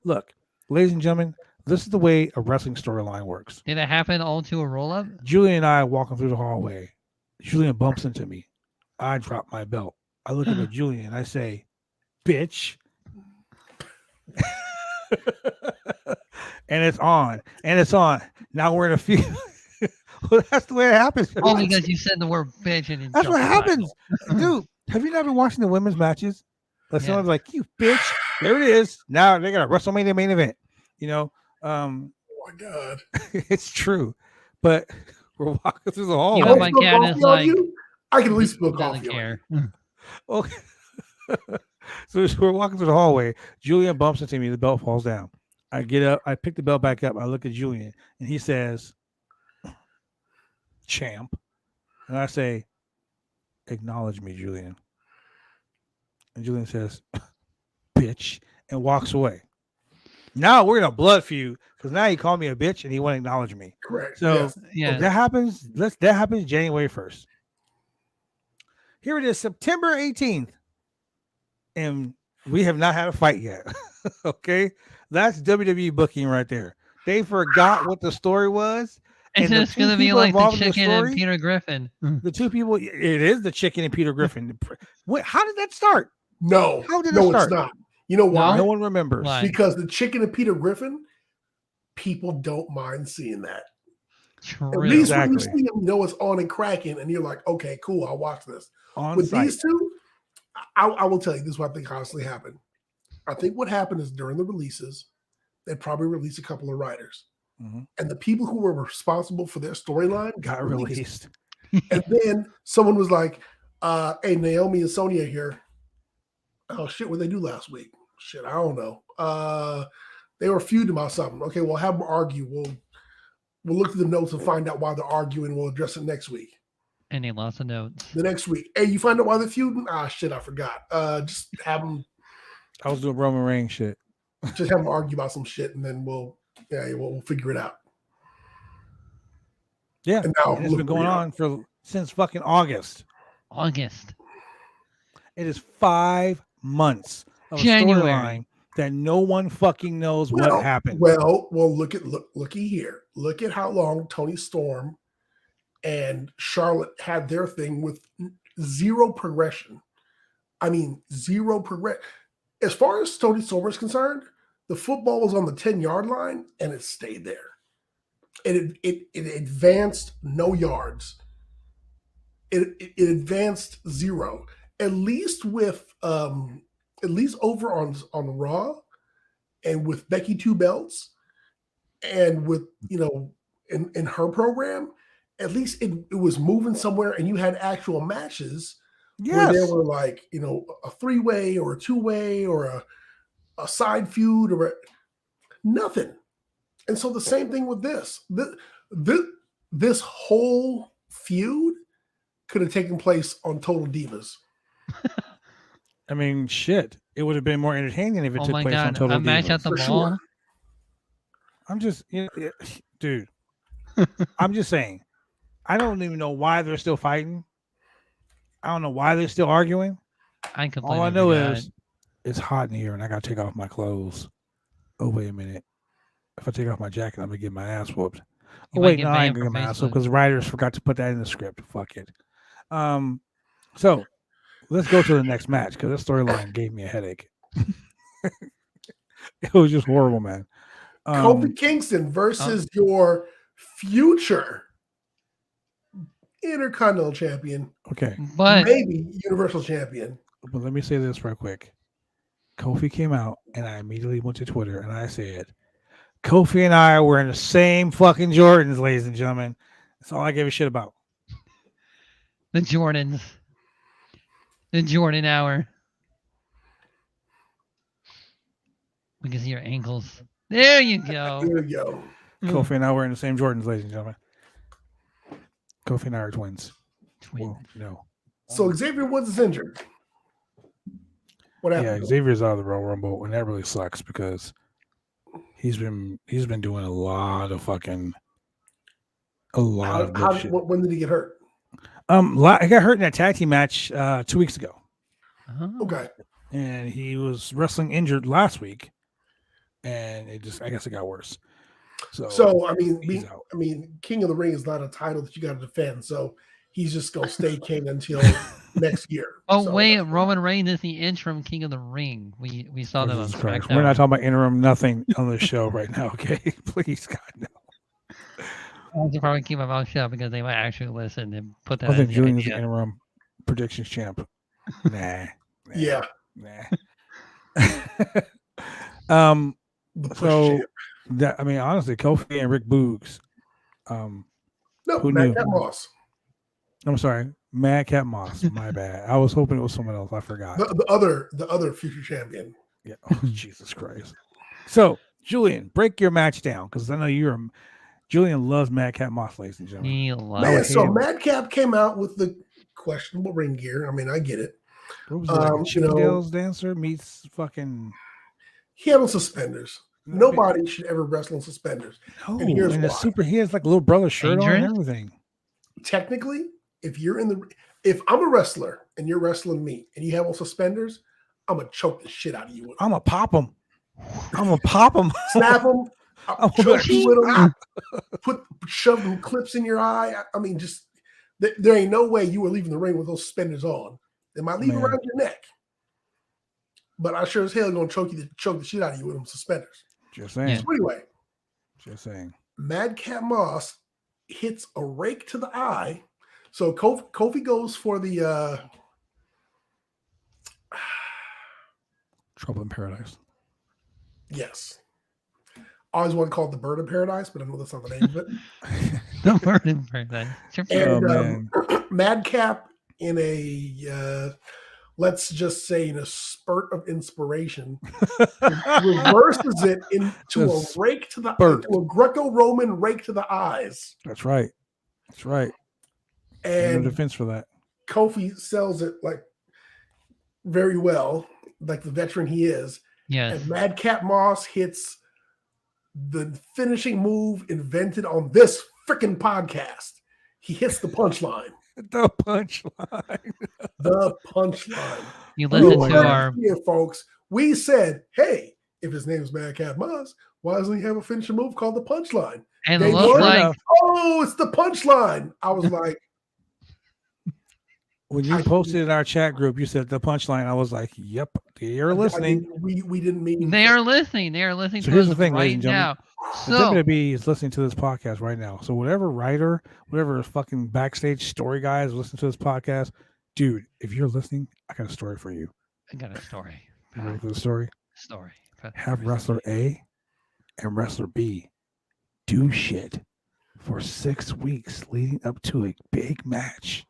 look, ladies and gentlemen. This is the way a wrestling storyline works. Did it happen all to a roll-up? Julian and I are walking through the hallway. Julian bumps into me. I drop my belt. I look at Julian. I say, "Bitch." And it's on. Now we're in a feud. Well, that's the way it happens. Oh, because you said the word bitch and it That's what jumped the happens. Dude, have you not been watching the women's matches? Like Yeah. someone's like, "You bitch." There it is. Now they got a WrestleMania main event. Oh my God. It's true. But we're walking through the You hallway. know, I my spill cat is coffee on like- you? I can at least spill Doesn't coffee on you. care. Okay. So as we're walking through the hallway. Julian bumps into me. The belt falls down. I get up. I pick the belt back up. I look at Julian, and he says, "Champ," and I say, "Acknowledge me, Julian." And Julian says, "Bitch," and walks away. Now we're in a blood feud because now he called me a bitch and he won't acknowledge me. Correct. So Yes. Yeah. if that happens. That happens January 1st. Here it is, September 18th, and we have not had a fight yet. Okay, that's WWE booking right there. They forgot what the story was. It's and the just two gonna be people like the involved in the chicken and story- Peter Griffin. The two people. It is the chicken and Peter Griffin. How did that start? No. How did it no, start? it's not. You know why? No one remembers. Why? Because the chicken and Peter Griffin, people don't mind seeing that. True. At least when you Exactly. see them, you know it's on and cracking, and you're like, okay, cool, I'll watch this. On With site. these two, I will tell you, this is what I think honestly happened. I think what happened is during the releases, they probably released a couple of writers. Mhm. And the people who were responsible for their storyline got Got released. released. And then someone was like, hey, Naomi and Sonya here. Oh, shit, what did they do last week? Shit, I don't know. They were feuding about something. Okay, we'll have them argue. We'll look through the notes and find out why they're arguing. We'll address it next week. And he lost the notes. The next week. Hey, you find out why they're feuding? Ah, shit, I forgot. Just have them I was doing Roman Reigns shit. argue about some shit, and then we'll figure it out. Yeah. And now And it's look been where going we are. on since fucking August. August. It is 5 months of a January. storyline that no one fucking knows what happened. Well, looky here. Look at how long Tony Storm and Charlotte had their thing with zero progression. I mean, zero progress. As far as Tony Storm is concerned, the football was on the 10-yard line and it stayed there. It advanced no yards. It advanced zero. At least over on Raw and with Becky Two Belts and with, in her program, at least it was moving somewhere and you had actual matches where there Yes. were like, a 3-way or a 2-way or a side feud or nothing. And so the same thing with this. This whole feud could have taken place on Total Divas. I mean, shit. It would have been more entertaining if it Oh took my place on god. Total A match Divas. at the For mall. sure. I'm just, dude. I'm just saying. I don't even know why they're still fighting. I don't know why they're still arguing. I completely All I know forgot. is it's hot in here and I gotta take off my clothes. Oh, wait a minute. If I take off my jacket, I'm gonna get my ass whooped. You Oh, might wait, get no, I ain't banned gonna from get my ass whooped Facebook. because the writers forgot to put that in the script. Fuck it. So let's go to the next match because this storyline gave me a headache. It was just horrible, man. Kofi Kingston versus your future Intercontinental Champion, Okay, But maybe Universal Champion. but let me say this real quick. Kofi came out and I immediately went to Twitter and I said, Kofi and I were in the same fucking Jordans, ladies and gentlemen. That's all I gave a shit about. the Jordans. The Jordan hour. We can see your ankles. There you go. There you go. Kofi and I were in the same Jordans, ladies and gentlemen. Kofi and I are twins. Twins. Well, no. So Xavier Woods is injured. What Yeah, happened? Xavier's out of the Royal Rumble, and that really sucks because he's been doing a lot of fucking good shit. When did he get hurt? I got hurt in that tag team match 2 weeks ago, Oh. Okay. and he was wrestling injured last week, and I guess it got worse. So I he's out. mean, King of the Ring is not a title that you got to defend. So he's just gonna stay king until next year. Oh So wait, that's- Roman Reigns is the interim King of the Ring. We saw that on Jesus Christ. SmackDown. We're not talking about interim nothing on this show right now, okay? Please, God, no. I should probably keep my mouth shut because they might actually listen and put that I in think the Julian's the idea. interim predictions champ. Nah. Yeah. Nah. The push So champ. honestly, Kofi and Rick Boogs. No, who knew? Madcap Moss. I'm sorry, Madcap Moss. My bad. I was hoping it was someone else. I forgot. The other future champion. Yeah. Oh, Jesus Christ. So, Julian, break your match down because I know Julian loves Madcap Moss, ladies and gentlemen. He I loves would Man, so hate him. Madcap came out with the questionable ring gear. I mean, I get it. What was it, like a you know- Chippendales dancer meets fucking. He had on suspenders. Nobody should ever wrestle in suspenders. No, and here's and the why. he has like a little brother shirt on and Dangerous? everything. Technically, if I'm a wrestler and you're wrestling me and you have on suspenders, I'm gonna choke the shit out of you with them. I'm gonna pop him. I'm gonna pop him. Snap them, I'm choke gonna you with them, shove them clips in your eye. I mean, just there ain't no way you were leaving the ring with those suspenders on. They might leave Man. around your neck, but I sure as hell gonna choke the shit out of you with them suspenders. Just saying. Yeah. So anyway, Just saying. Madcap Moss hits a rake to the eye. So Kofi goes for the Trouble in Paradise. yes. I always want to call it the Bird of Paradise, but I know that's not the name of it. The bird in paradise. And man. Madcap, in a let's just say in a spurt of inspiration, reverses it into a rake to the into a Greco-Roman rake to the eyes. That's right. That's right. And no defense for that. Kofi sells it like very well, like the veteran he is. Yes. And Madcap Moss hits the finishing move invented on this freaking podcast. He hits the punchline. The punchline. The punchline. You listen my to God. our Here, folks, we said, hey, if his name is Madcap Moss, why doesn't he have a finishing move called the punchline? and They it looks won. like Oh, it's the punchline. I was like, When you posted in our chat group, you said the punchline. I was like, yep, they're I listening. didn't- we didn't mean they are listening. They are listening So to here's us the thing, ladies right and gentlemen. now. The So WWE is listening to this podcast right now. So whatever writer, whatever fucking backstage story guys listen to this podcast, dude, if you're listening, I got a story for you. I got a story. You ready for the story? Story. Have wrestler A and wrestler B do shit for 6 weeks leading up to a big match.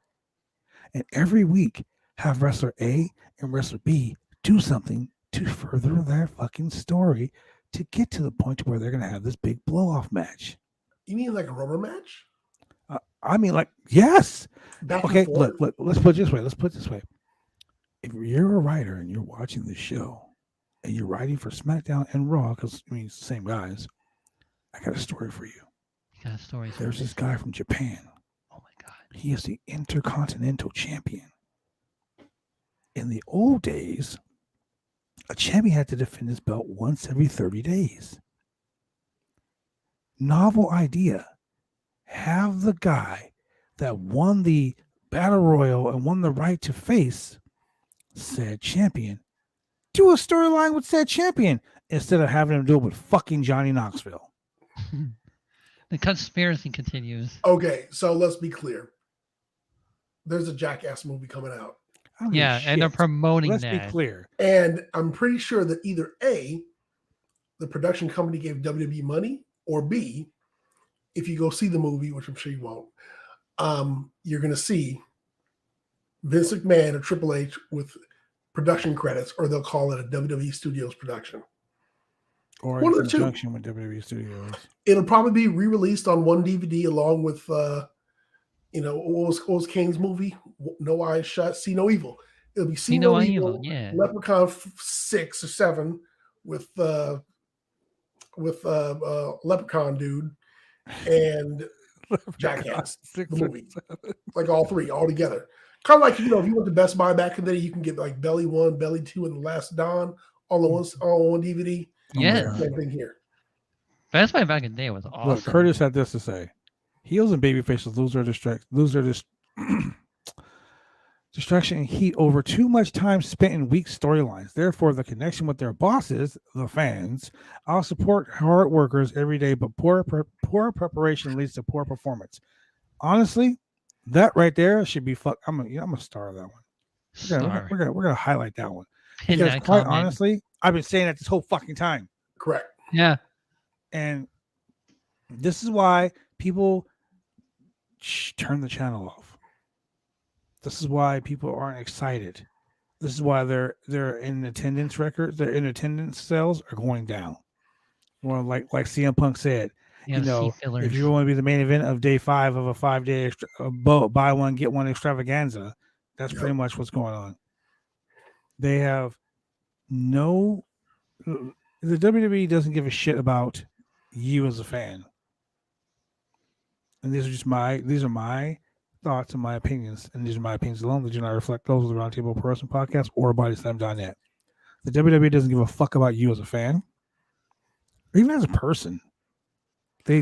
And every week, have wrestler A and wrestler B do something to further their fucking story to get to the point where they're going to have this big blow-off match. You mean like a rubber match? I mean, like, yes. Back and Okay, forth? look, let's put it this way. Let's put it this way. If you're a writer and you're watching the show and you're writing for SmackDown and Raw, because, I mean, it's the same guys, I got a story for you. You got a story. for There's me. this guy from Japan. Oh my god. He is the Intercontinental Champion. In the old days, a champion had to defend his belt once every 30 days. Novel idea. Have the guy that won the Battle Royal and won the right to face said champion do a storyline with said champion instead of having him do it with fucking Johnny Knoxville. The conspiracy continues. Okay, so let's be clear. There's a Jackass movie coming out. I don't give a Yeah, and they're shit. promoting Let's that. be clear. And I'm pretty sure that either A, the production company gave WWE money, or B, if you go see the movie, which I'm sure you won't, you're going to see Vince McMahon or Triple H with production credits, or they'll call it a WWE Studios production. Or One in of the two. conjunction with WWE Studios. It'll probably be re-released on one DVD along with, what was Kane's movie? No Eyes Shut, See No Evil. It'll be See No Evil, yeah. Leprechaun 6 or 7 with Leprechaun dude and Jackass, the movie. Like all three, all together. Kind of like, if you went to Best Buy back in the day, you can get like Belly 1, Belly 2, and The Last Dawn all on one DVD. Yeah. Same thing here. Best Buy back in the day was awesome. Look, Curtis had this to say. Heels and babyfaces lose their distraction and heat over too much time spent in weak storylines. Therefore, the connection with their bosses, the fans, I'll support hard workers every day, but poor preparation leads to poor performance. Honestly, that right there should be I'm a star of that one. We're gonna highlight that one. Pin Because that quite comment. honestly, I've been saying that this whole fucking time. Correct. Yeah. And this is why people turn the channel off. This is why people aren't excited. This is why their in attendance records, their in attendance sales are going down. Well, like CM Punk said, Yeah, if you want to be the main event of day 5 of a 5-day buy one get one extravaganza, that's pretty much what's going on. They have the WWE doesn't give a shit about you as a fan. And these are my thoughts and my opinions, and these are my opinions alone. They do not reflect those of the Roundtable Pro Wrestling Podcast or BodySlam.net. The WWE doesn't give a fuck about you as a fan, or even as a person. They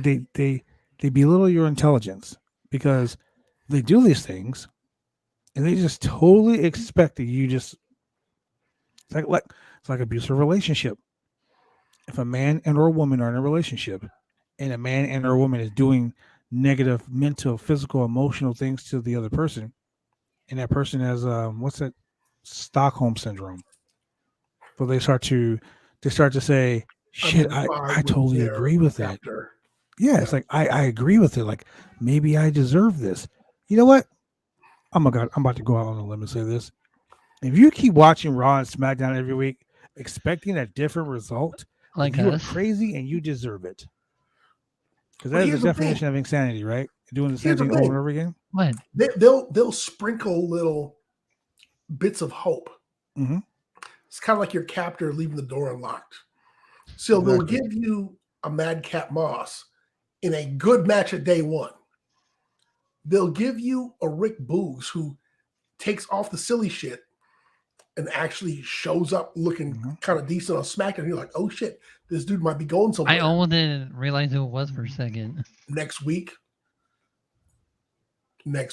belittle your intelligence because they do these things, and they just totally expect that you just it's like abusive relationship. If a man and or a woman are in a relationship, and a man and or a woman is doing negative mental, physical, emotional things to the other person, and that person has what's that, Stockholm syndrome. So they start to say, shit, I Identify with totally their agree with that. captor. Yeah, it's like I agree with it. Like maybe I deserve this. You know what? I'm about to go out on a limb and say this. If you keep watching Raw and SmackDown every week, expecting a different result, Like you are us. crazy and you deserve it. Because But that is here's the the thing. definition of insanity, right? Doing the same Here's the thing over thing. and over again. What? They'll sprinkle little bits of hope. Mhm. It's kind of like your captor leaving the door unlocked. So they'll give you a Madcap Moss in a good match at day one. They'll give you a Rick Boogs who takes off the silly shit and actually shows up looking kind of decent on SmackDown. You're like, oh shit, this dude might be going somewhere. I almost didn't realize who it was for a second. Next week, we're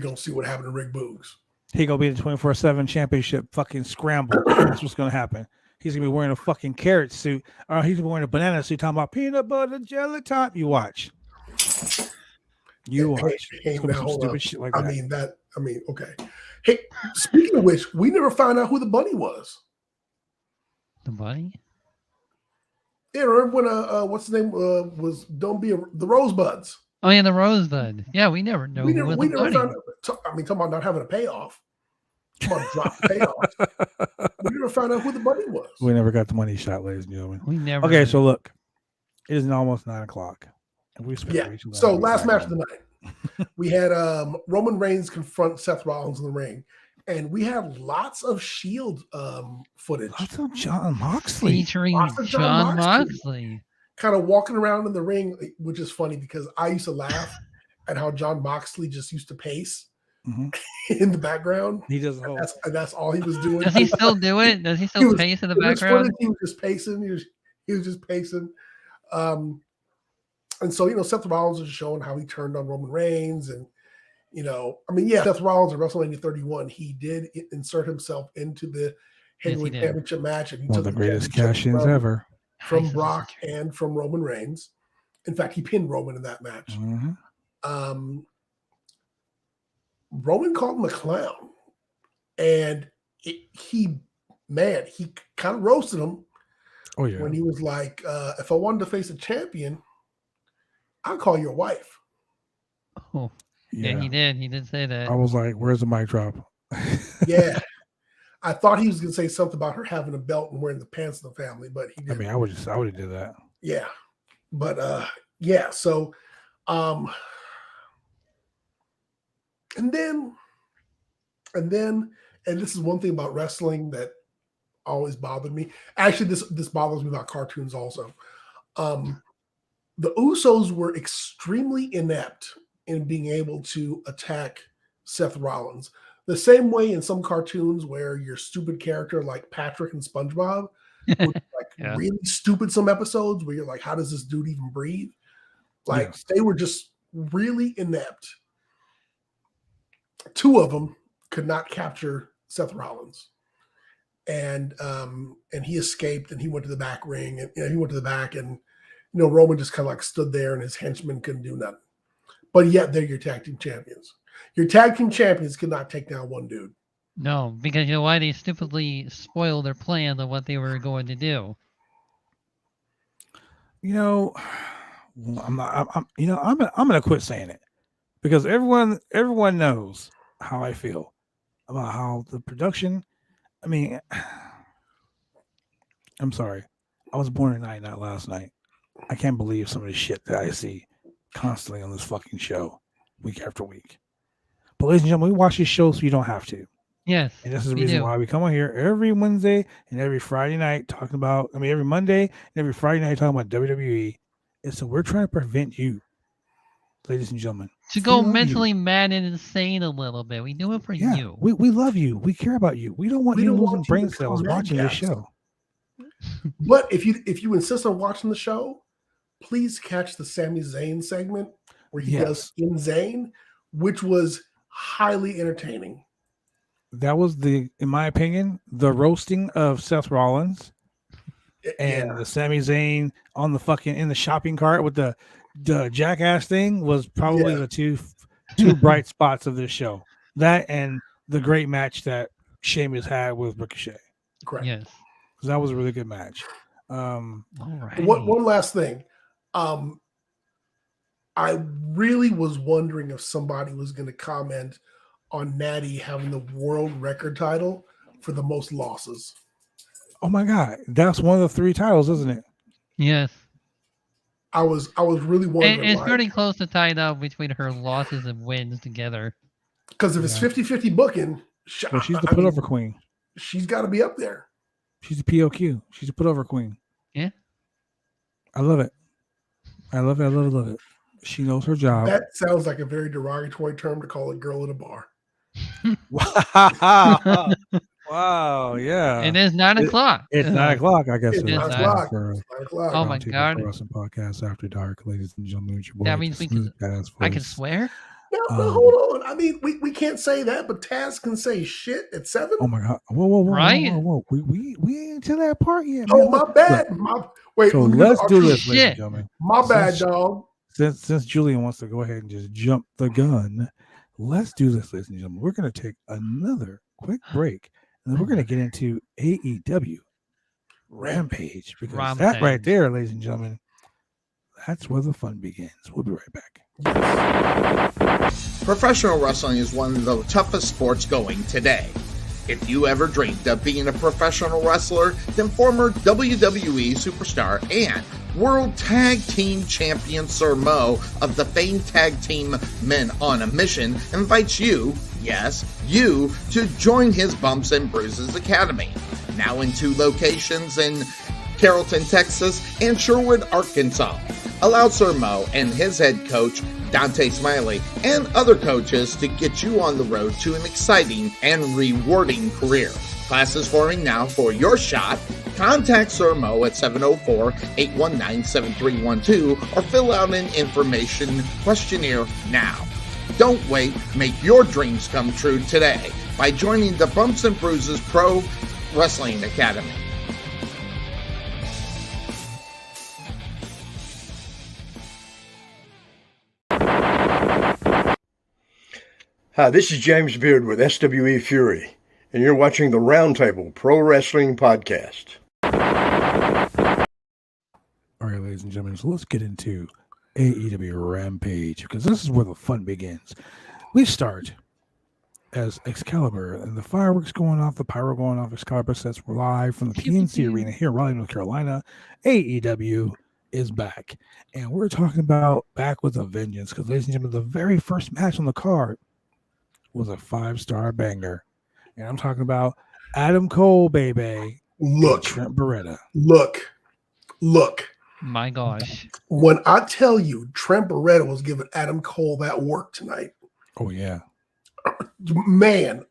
going to see what happened to Rick Boogs. He gonna be the 24/7 championship fucking scramble. That's what's gonna happen. He's gonna be wearing a fucking carrot suit, or he's gonna be wearing a banana suit, talking about peanut butter jelly time. You watch. You watch. Hey, It's gonna be now, some hold stupid up. shit like that. I mean, okay. Hey, speaking of which, we never found out who the bunny was. The bunny? Yeah, remember when what's his name was the Rosebuds? Oh yeah, the Rosebud. Yeah, we never know. We who never was we the never bunny. found out. I mean, talking about not having a payoff. Talking about drop the payoff. We never found out who the bunny was. We never got the money shot, ladies and gentlemen. We never. Okay, so look, it is almost 9:00, and we spent way too long So on last match of SmackDown. the night, we had Roman Reigns confront Seth Rollins in the ring, and we had lots of Shield footage. Lots of John Moxley. featuring Lots of John Moxley. Moxley. Kind of walking around in the ring, which is funny because I used to laugh at how John Moxley just used to pace in the background. He does the whole. And that's all he was doing. Does he still do it? Does he still pace in the background? He was just pacing. He was just pacing. And so, Seth Rollins is showing how he turned on Roman Reigns. And, Seth Rollins at WrestleMania 31, he did insert himself into the heavyweight championship match. And he One of took the greatest cash-ins ever. From Brock and from Roman Reigns. In fact, he pinned Roman in that match. Roman called him a clown. And he kind of roasted him. Oh, yeah. When he was like, if I wanted to face a champion, I'll call your wife. Oh, yeah, he did. He did say that. I was like, where's the mic drop? Yeah. I thought he was going to say something about her having a belt and wearing the pants of the family, but he didn't. I mean, I would have did that. Yeah. But, yeah. So, and this is one thing about wrestling that always bothered me. Actually, this bothers me about cartoons also. The Usos were extremely inept in being able to attack Seth Rollins. The same way in some cartoons where your stupid character like Patrick and SpongeBob was like really stupid some episodes where you're like, how does this dude even breathe? Like they were just really inept. Two of them could not capture Seth Rollins. And he escaped and he went to the back ring and he went to the back and Roman just kind of like stood there and his henchmen couldn't do nothing. But yet they're your tag team champions. Your tag team champions could not take down one dude. No, because you know why? They stupidly spoiled their plan of what they were going to do. I'm gonna quit saying it because everyone knows how I feel about how the production. I mean, I'm sorry. I was born at night, not last night. I can't believe some of the shit that I see constantly on this fucking show, week after week. But ladies and gentlemen, we watch these shows so you don't have to. Yes. And this is the reason why we come on here every Wednesday and every Friday night talking about, every Monday and every Friday night talking about WWE. And so we're trying to prevent you, ladies and gentlemen, to go mentally mad and insane a little bit. We do it for you. We love you. We care about you. We don't want you losing brain cells watching this show. But if you insist on watching the show, please catch the Sami Zayn segment where he does In Zayn, which was highly entertaining. That was in my opinion, the roasting of Seth Rollins and the Sami Zayn on the fucking in the shopping cart with the the Jackass thing was probably Yeah. the two bright spots of this show. That and the great match that Sheamus had with Ricochet. Correct. Yes. That was a really good match. All right. One last thing. I really was wondering if somebody was going to comment on Natty having the world record title for the most losses. Oh my God, that's one of the 3 titles, isn't it? Yes. I was really wondering. It's pretty close to tied up between her losses and wins together. Because if it's 50-50 booking, well, she's the putover queen. She's got to be up there. She's the POQ. She's the putover queen. Yeah. I love it. I love it. I love it. She knows her job. That sounds like a very derogatory term to call a girl in a bar. Wow. Wow. Yeah. It is 9 o'clock. It's 9 o'clock, I guess. It's 9 o'clock. 9 o'clock. Oh my God. Wrestling podcast after dark, ladies and gentlemen. Your boy, That means we can. I can swear. No, hold on. I mean, we can't say that, but Taz can say shit at 7. Oh my God! Whoa! Right? Whoa! We ain't to that part yet. Oh, Man. my bad. Wait. So let's do this, ladies and gentlemen. My bad, dog. Since Julian wants to go ahead and just jump the gun, let's do this, ladies and gentlemen. We're going to take another quick break, and then we're going to get into AEW Rampage, because that right there, ladies and gentlemen, that's where the fun begins. We'll be right back. Professional wrestling is one of the toughest sports going today. If you ever dreamed of being a professional wrestler, then former WWE superstar and World Tag Team Champion Sir Mo of the famed tag team Men on a Mission invites you, yes, you, to join his Bumps and Bruises Academy. Now in 2 locations in Carrollton, Texas and Sherwood, Arkansas. Allow Sir Mo and his head coach, Dante Smiley, and other coaches to get you on the road to an exciting and rewarding career. Classes forming now for your shot. Contact Sir Mo at 704-819-7312 or fill out an information questionnaire now. Don't wait, make your dreams come true today by joining the Bumps and Bruises Pro Wrestling Academy. Hi, this is James Beard with SWE Fury, and you're watching the Roundtable Pro Wrestling Podcast. All right, ladies and gentlemen, so let's get into AEW Rampage, because this is where the fun begins. We start as Excalibur, and the fireworks going off, the pyro going off. Excalibur says we're live from the PNC Arena here in Raleigh, North Carolina. AEW is back, and we're talking about back with a vengeance, because, ladies and gentlemen, the very first match on the card was a 5-star banger, and I'm talking about Adam Cole, baby. Look, Trent Beretta. Look. My gosh. When I tell you Trent Beretta was giving Adam Cole that work tonight. Oh, yeah. Man,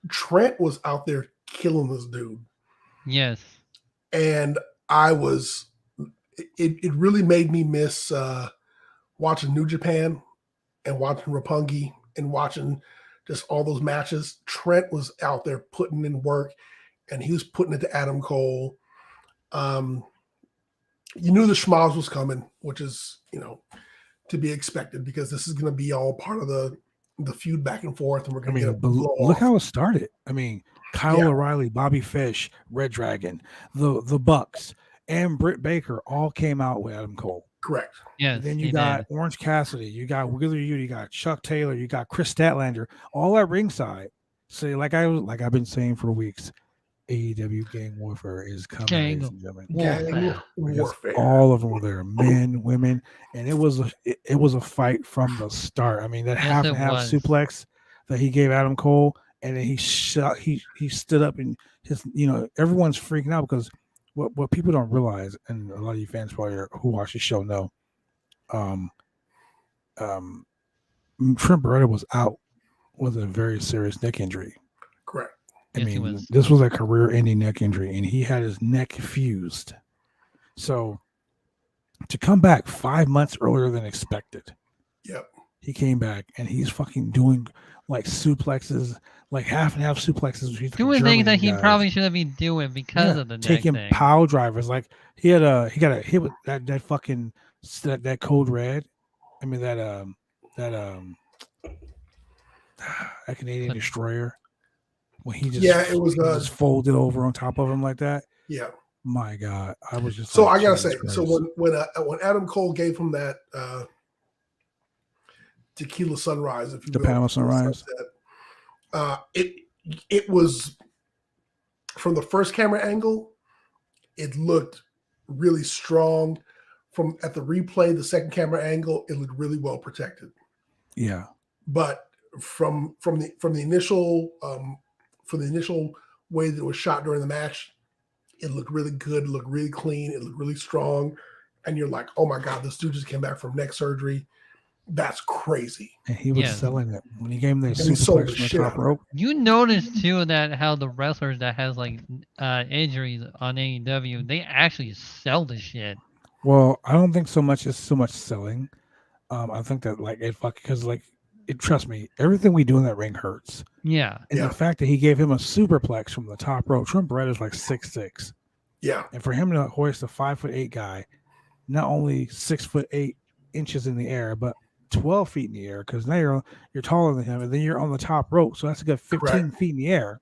Trent was out there killing this dude. Yes. And it really made me miss watching New Japan and watching Roppongi and watching just all those matches. Trent was out there putting in work, and he was putting it to Adam Cole. You knew the schmoz was coming, which is, to be expected, because this is going to be all part of the feud back and forth, and we're going to get a blow look off. how it started. I mean, Kyle O'Reilly, Bobby Fish, Red Dragon, the Bucks, and Britt Baker all came out with Adam Cole. Correct. Yes. Then you got Orange Cassidy, you got Wheeler Yuta, you got Chuck Taylor, you got Chris Statlander, all at ringside. So like I've been saying for weeks, AEW Gang Warfare is coming, ladies and gentlemen. Gang Warfare. All of them were there, men, women, and it was a fight from the start. I mean, that half and half suplex that he gave Adam Cole, and then he stood up, and everyone's freaking out, because what people don't realize, and a lot of you fans probably who watch the show know, Trent Beretta was out with a very serious neck injury. Correct. I mean, this was a career-ending neck injury, and he had his neck fused. So to come back 5 months earlier than expected, he came back, and he's fucking doing like suplexes, like half and half suplexes. Doing things that he probably shouldn't be doing because of the neck taking thing. power drivers. Like he got a hit with that fucking that code red. I mean that Canadian destroyer when he just it was just folded over on top of him like that. Yeah. My God, I was just so like, I gotta Jesus say, Christ. so when Adam Cole gave him that tequila sunrise, if you The will, Panama Sunrise. It was from the first camera angle, it looked really strong. From at the replay, the second camera angle, it looked really well protected. Yeah, but from the initial way that it was shot during the match, it looked really good, it looked really clean, it looked really strong, and you're like, oh my God, this dude just came back from neck surgery. That's crazy. and he was selling it when he gave him the And he sold the superplex from the shit top out of rope. You notice too that how the wrestlers that has like injuries on AEW, they actually sell the shit. Well, I don't think so much selling. I think that like it because like it. Trust me, everything we do in that ring hurts. Yeah. And the fact that he gave him a superplex from the top rope, Trent Beretta's like 6'6". Yeah. And for him to hoist a 5'8" guy, not only 6'8" in the air, but 12 feet in the air, because now you're taller than him, and then you're on the top rope, so that's a good 15 feet in the air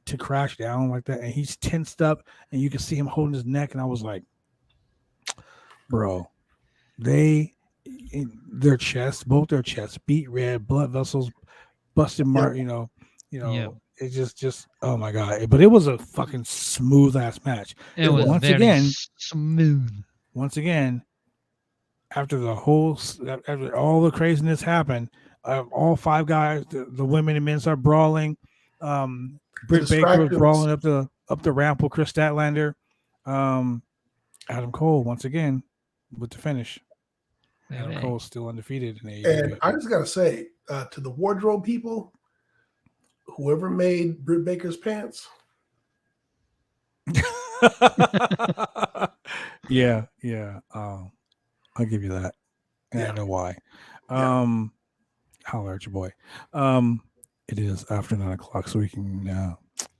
to crash down like that. And he's tensed up, and you can see him holding his neck. And I was like, bro, their chests, both their chests, beat red, blood vessels, busted mark. It's just oh my God. But it was a fucking smooth ass match. It was once very again smooth. Once again, after all the craziness happened, all five guys, the women and men start brawling. Britt Baker was brawling up the ramp with Chris Statlander. Adam Cole once again with the finish. Adam Cole's still undefeated in AEW. And I just gotta say, to the wardrobe people, whoever made Britt Baker's pants. yeah. I'll give you that. And I know why. Holler at your boy. It is after 9 o'clock, so we can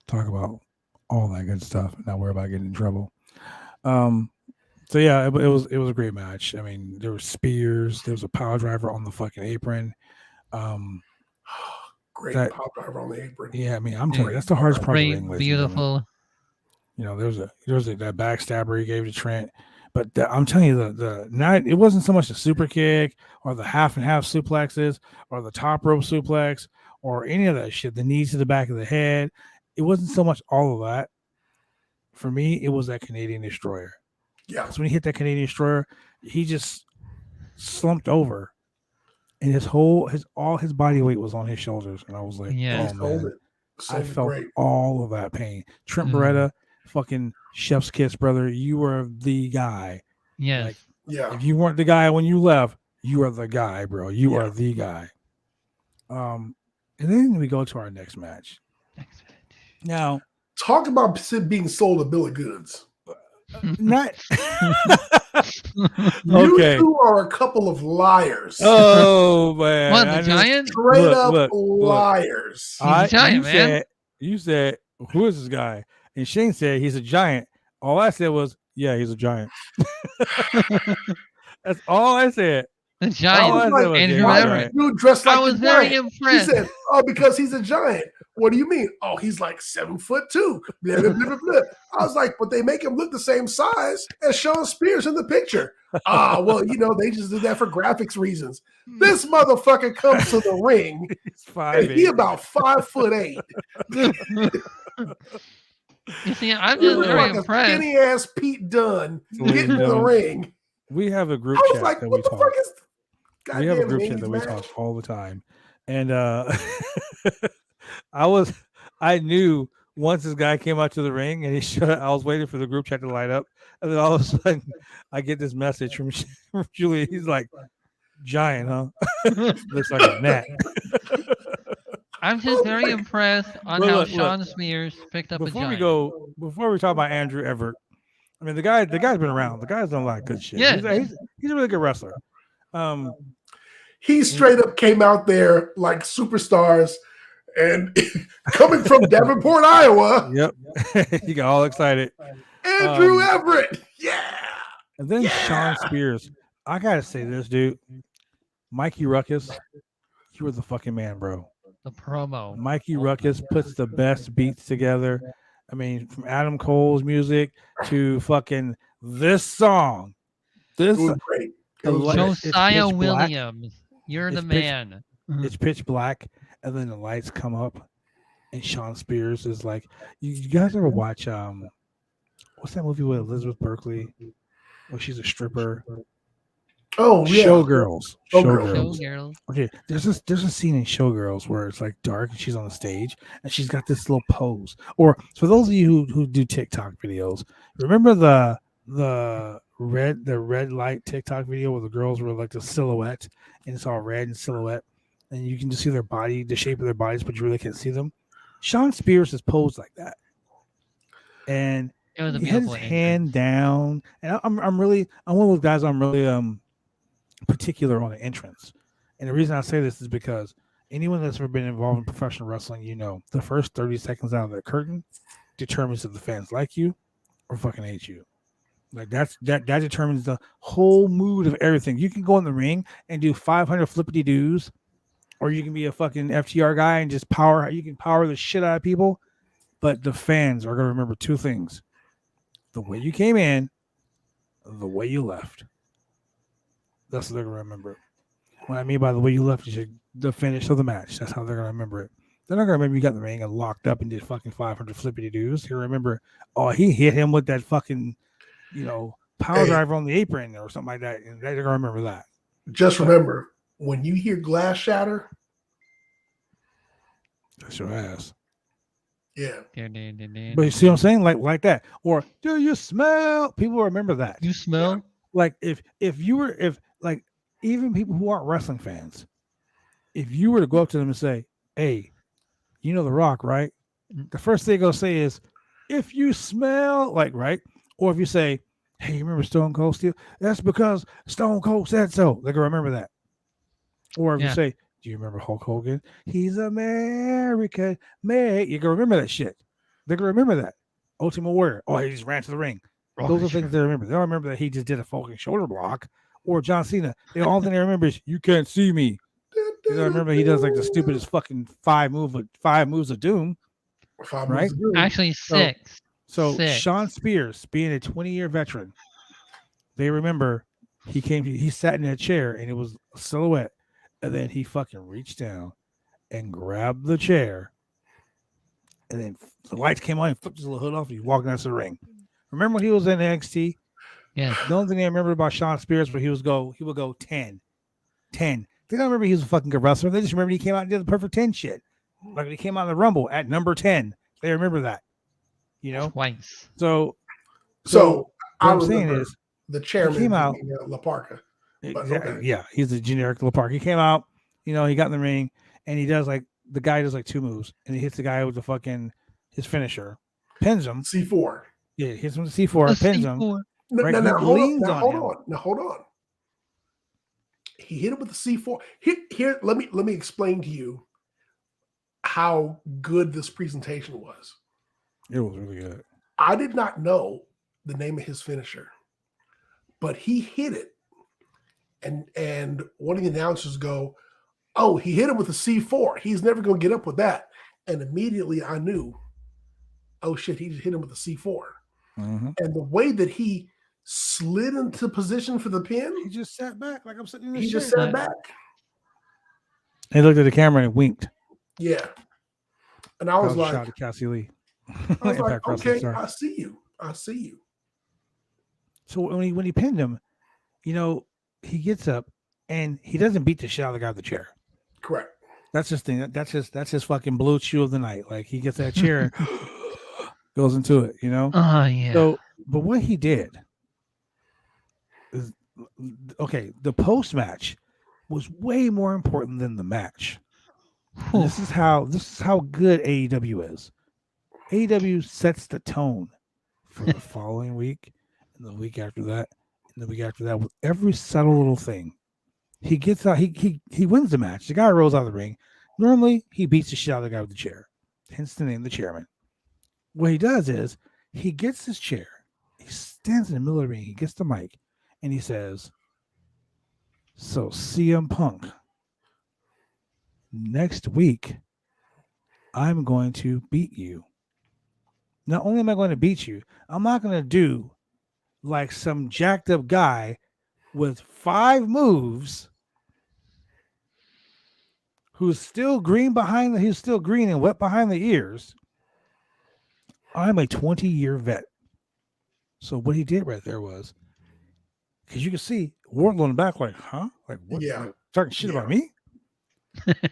talk about all that good stuff and not worry about getting in trouble. So yeah, it was a great match. I mean, there were spears, there was a power driver on the fucking apron. Great power driver on the apron. Yeah, I mean, I'm telling you, that's the hardest part of the ring. Beautiful. There was that backstabber he gave to Trent. But I'm telling you, it wasn't so much the super kick or the half and half suplexes or the top rope suplex or any of that shit, the knees to the back of the head. It wasn't so much all of that. For me, it was that Canadian destroyer. Yeah. So when he hit that Canadian destroyer, he just slumped over, and all his body weight was on his shoulders. And I was like, oh man, I felt all of that pain. Trent Beretta, fucking chef's kiss, brother. You were the guy. Yes. If you weren't the guy when you left, you are the guy, bro. You are the guy. And then we go to our next match. Now, talk about being sold a bill of goods. Not you two are a couple of liars. Oh man, what, the giant? Straight up liars. He's a giant, man. You said, who is this guy? And Shane said he's a giant. All I said was, yeah, he's a giant. That's all I said. The giant. Andrew Everett. Dude dressed like I was very impressed. He said, "Oh, because he's a giant." What do you mean? Oh, he's like 7'2". Blah, blah, blah, blah. I was like, but they make him look the same size as Sean Spears in the picture. Well, they just did that for graphics reasons. This motherfucker comes to the ring. He about 5'8". You see, I'm just very impressed. Skinny ass Pete Dunne getting to the ring. We have a group chat that we talk. We have a group chat that we talk all the time, and I knew once this guy came out to the ring and he showed up, I was waiting for the group chat to light up, and then all of a sudden I get this message from Julie. He's like, "Giant, huh? Looks like a gnat." I'm just very impressed on how Sean Spears picked up a giant. Before we talk about Andrew Everett, I mean the guy's been around. The guy's done a lot of good shit. Yeah. He's a really good wrestler. He straight up came out there like superstars. And coming from Davenport, Iowa. Yep. He got all excited. Andrew Everett. Yeah. And then Sean Spears. I gotta say this, dude. Mikey Ruckus, you were the fucking man, bro. The promo. Mikey Ruckus puts the best beats together. I mean, from Adam Cole's music to fucking this song. It was great. It was great. Josiah Williams, you're the man. It's pitch black, and then the lights come up, and Sean Spears is like, you guys ever watch what's that movie with Elizabeth Berkley? Oh, she's a stripper. Oh yeah, Showgirls. Showgirls. Okay, there's a scene in Showgirls where it's like dark and she's on the stage and she's got this little pose. Or for those of you who do TikTok videos, remember the red light TikTok video where the girls were like the silhouette and it's all red and silhouette and you can just see their body, the shape of their bodies, but you really can't see them. Sean Spears is posed like that, and he had his hand down. And I'm one of those guys. I'm really particular on the entrance, and the reason I say this is because anyone that's ever been involved in professional wrestling, you know, the first 30 seconds out of the curtain determines if the fans like you or fucking hate you. Like that determines the whole mood of everything. You can go in the ring and do 500 flippity doos, or you can be a fucking FTR guy and just power. You can power the shit out of people, but the fans are gonna remember two things: the way you came in, the way you left. That's what they're gonna remember. What I mean by the way you left is the finish of the match. That's how they're gonna remember it. They're not gonna remember you got in the ring and locked up and did fucking 500 flippity doos. They remember, oh, he hit him with that fucking, power driver on the apron or something like that, and they're gonna remember that. Just remember, when you hear glass shatter, that's your ass. Yeah. But you see what I'm saying? Like that. Or do you smell? People remember that. You smell? Like if even people who aren't wrestling fans, if you were to go up to them and say, hey, you know The Rock, right? The first thing they're gonna say is, if you smell right? Or if you say, hey, you remember Stone Cold Steve? That's because Stone Cold said so. They're gonna remember that. Or if you say, do you remember Hulk Hogan? He's American made. You're gonna remember that shit. They're gonna remember that. Ultimate Warrior. Oh, he just ran to the ring. Those are things they remember. They don't remember that he just did a fucking shoulder block. Or John Cena. The only thing they remember is you can't see me. They don't remember he does like the stupidest fucking five moves of doom. Right? Actually, six. So Sean Spears, being a 20-year veteran, they remember he sat in a chair and it was a silhouette, and then he fucking reached down and grabbed the chair, and then the lights came on and flipped his little hood off and he walked out to the ring. Remember when he was in NXT? Yeah. The only thing they remember about Sean Spears was he would go 10. They don't remember he was a fucking good wrestler. They just remember he came out and did the perfect 10 shit. Like when he came out in the Rumble at number 10. They remember that. Twice. So what I'm saying is the chairman came out. La Parka. Yeah, he's a generic La Parka. He came out, he got in the ring and he does the guy does two moves and he hits the guy with the fucking his finisher, pins him. C4. Yeah, hits him with the C4, pins him. Now, hold on. He hit him with the C4. Here, let me explain to you how good this presentation was. It was really good. I did not know the name of his finisher, but he hit it, and one of the announcers go, "Oh, he hit him with a C4. He's never going to get up with that." And immediately I knew, oh shit, he just hit him with a C4. Mm-hmm. And the way that he slid into position for the pin, he just sat back like I'm sitting in the He chair. just sat back. He looked at the camera and winked. Yeah. And I was like, shout to Cassie Lee. I was like, okay, I see you. So when he pinned him, he gets up and he doesn't beat the shit out of the guy with the chair. Correct. That's his thing. That's his fucking blue chew of the night. Like he gets that chair and goes into it, Yeah. So, but what he did is, okay, the post match was way more important than the match. This is how good AEW is. AEW sets the tone for the following week and the week after that and the week after that with every subtle little thing. He gets out, he wins the match. The guy rolls out of the ring. Normally, he beats the shit out of the guy with the chair. Hence the name, the chairman. What he does is he gets his chair. He stands in the middle of the ring. He gets the mic. and he says, "So CM Punk, next week, I'm going to beat you. Not only am I going to beat you, I'm not going to do like some jacked up guy with 5 moves who's still green and wet behind the ears. I'm a 20-year vet." So what he did right there was, because you can see Wardlow in the back, like, huh? Like, what? Yeah. Like, talking shit about me?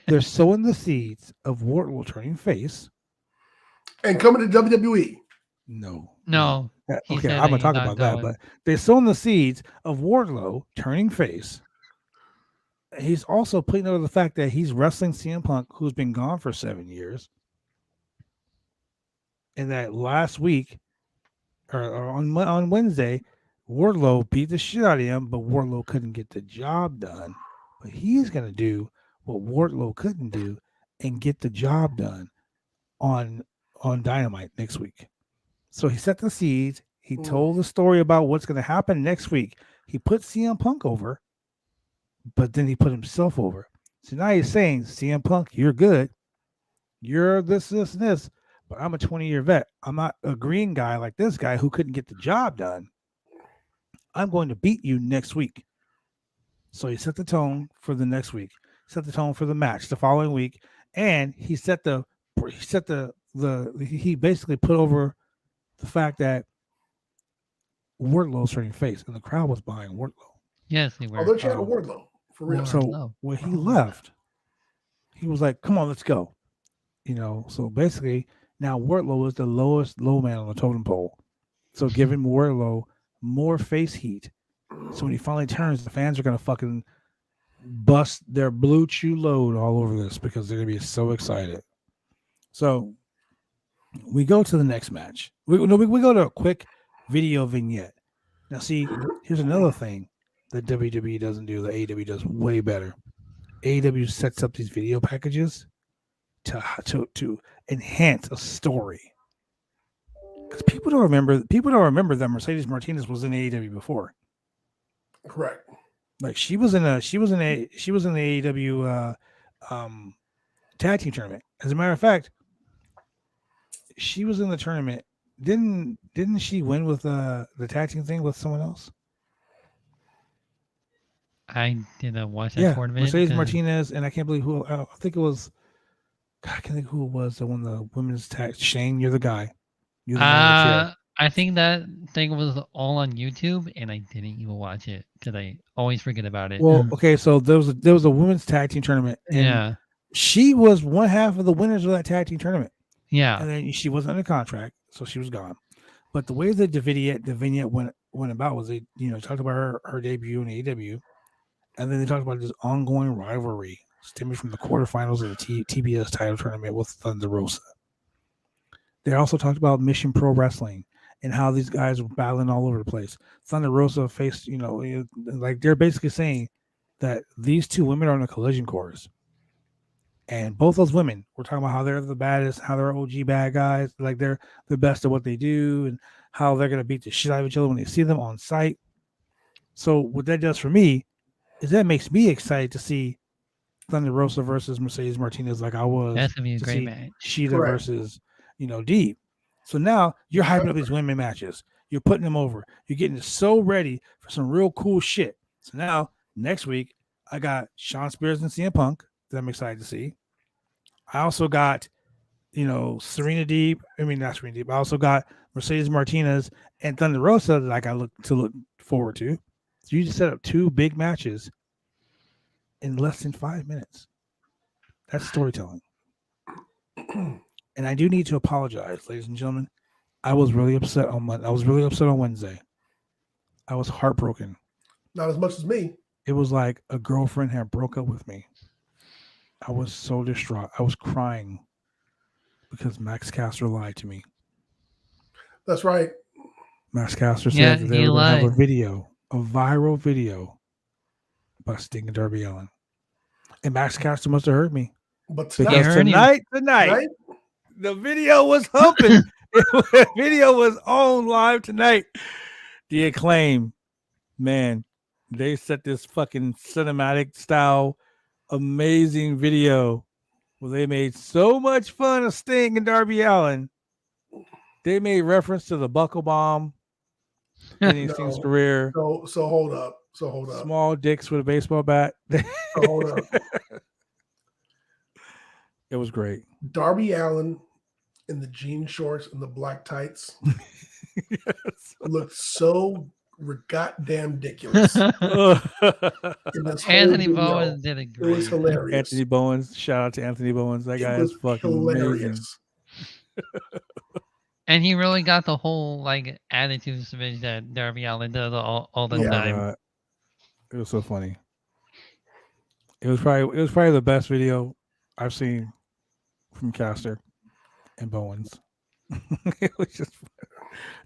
They're sowing the seeds of Wardlow turning face. And coming to WWE. No. He Okay, said I'm going that to talk he's not about that, going. but they're sowing the seeds of Wardlow turning face. He's also putting over the fact that he's wrestling CM Punk, who's been gone for 7 years. And that last week, or on Wednesday, Wardlow beat the shit out of him, but Wardlow couldn't get the job done. But he's going to do what Wardlow couldn't do and get the job done on Dynamite next week. So he set the seeds. He told the story about what's going to happen next week. He put CM Punk over, but then he put himself over. So now he's saying, CM Punk, you're good. You're this, and this. But I'm a 20-year vet. I'm not a green guy like this guy who couldn't get the job done. I'm going to beat you next week. So he set the tone for the next week, set the tone for the match the following week, and he basically put over the fact that Wardlow's turning face, and the crowd was behind Wardlow. Yes, they were. Oh, they're chanting Wardlow for real. So when he left, he was like, "Come on, let's go." So basically now Wardlow is the low man on the totem pole. So giving Wardlow more face heat. So when he finally turns, the fans are going to fucking bust their blue chew load all over this because they're going to be so excited. So we go to the next match. We go to a quick video vignette. Now, see, here's another thing that WWE doesn't do that AEW does way better. AEW sets up these video packages to enhance a story. Because people don't remember that Mercedes Martinez was in AEW before. Correct. Like she was in the AEW tag team tournament. As a matter of fact, she was in the tournament. Didn't she win with the tag team thing with someone else? I didn't watch that tournament. Mercedes Martinez, and I can't believe who. I think it was. God, I can't think who it was that won the women's tag. Shane, you're the guy. You're the man in the chair. I think that thing was all on YouTube, and I didn't even watch it because I always forget about it. Well, okay, so there was a women's tag team tournament, and she was one half of the winners of that tag team tournament. Yeah, and then she wasn't under contract, so she was gone. But the way that the vignette went about was they talked about her debut in AEW, and then they talked about this ongoing rivalry stemming from the quarterfinals of the TBS title tournament with Thunder Rosa. They also talked about Mission Pro Wrestling and how these guys were battling all over the place. Thunder Rosa faced, like they're basically saying that these two women are on a collision course. And both those women were talking about how they're the baddest, how they're OG bad guys, like they're the best at what they do, and how they're going to beat the shit out of each other when they see them on site. So what that does for me is that makes me excited to see Thunder Rosa versus Mercedes Martinez, like I was. That's going to be a great match. Sheeta versus, Deep. So now you're hyping up these women matches. You're putting them over. You're getting so ready for some real cool shit. So now next week, I got Shawn Spears and CM Punk that I'm excited to see. I also got, Serena Deeb. I mean, not Serena Deeb. I also got Mercedes Martinez and Thunder Rosa that I got to look forward to. So you just set up 2 big matches in less than 5 minutes. That's storytelling. And I do need to apologize, ladies and gentlemen. I was really upset on Wednesday. I was heartbroken. Not as much as me. It was like a girlfriend had broke up with me. I was so distraught. I was crying because Max Caster lied to me. That's right. Max Caster said that they were going to have a viral video by Sting and Darby Allin. And Max Caster must have heard me. But tonight, the video was humping. The video was on live tonight. The Acclaim man, they set this fucking cinematic style, amazing video where they made so much fun of Sting and Darby Allin. They made reference to the buckle bomb in Sting's career. So hold up. Small dicks with a baseball bat. Hold up. It was great. Darby Allin in the jean shorts and the black tights looked so goddamn ridiculous. Anthony Bowen did a great. It was hilarious. Anthony Bowens. Shout out to Anthony Bowens. That guy is fucking hilarious. Amazing. And he really got the whole like attitude switch that Darby Allin does all the time. It was so funny. It was probably the best video I've seen from Caster and Bowens. It was just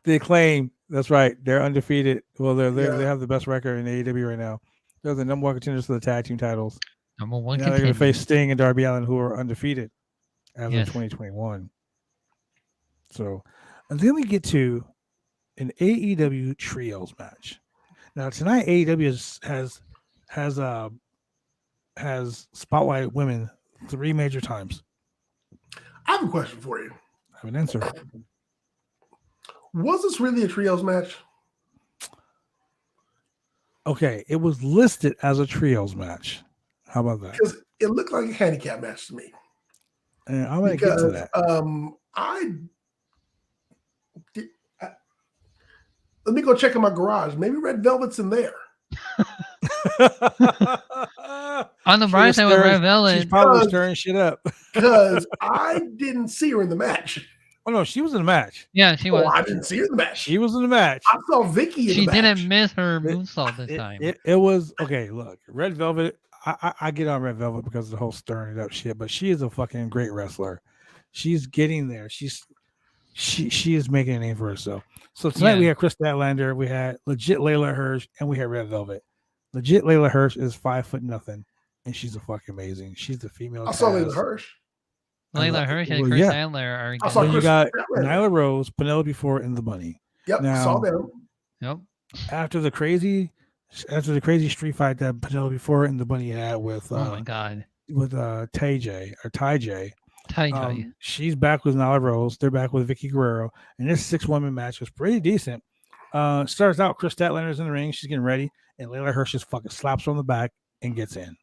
the Acclaim. That's right. They're undefeated. Well, they have the best record in AEW right now. They're the number one contenders for the tag team titles. Number one. Now they're going to face Sting and Darby Allin, who are undefeated as of 2021. So, and then we get to an AEW trios match. Now tonight, AEW has spotlighted women 3 major times. I have a question for you. I have an answer. Was this really a trios match? Okay, it was listed as a trios match. How about that? Because it looked like a handicap match to me. And I'm going to get to that. Let me go check in my garage. Maybe Red Velvet's in there. On the bright side with Red Velvet, she's probably stirring shit up. Because I didn't see her in the match. Oh no, she was in the match. Yeah, she was. I didn't see her in the match. She was in the match. I saw Vicky in the match. She didn't miss her moonsault this time. It was okay. Look, Red Velvet. I get on Red Velvet because of the whole stirring it up shit, but she is a fucking great wrestler. She's getting there. She is making a name for herself. So tonight we had Chris Statlander, we had legit Layla Hirsch, and we had Red Velvet. Legit Layla Hirsch is 5'0", and she's a fucking amazing. She's the female. I saw Layla Hirsch. Layla Hirsch and Chris Statlander are. Then you got Nyla Rose, Penelope Ford, and the Bunny. Yep, now, saw them. Yep. After the crazy street fight that Penelope Ford and the Bunny had with oh my god, with Ty J. She's back with Nyla Rose. They're back with Vicky Guerrero, and this 6-woman match was pretty decent. Starts out, Chris Statlander's in the ring. She's getting ready, and Layla Hirsch just fucking slaps her on the back and gets in.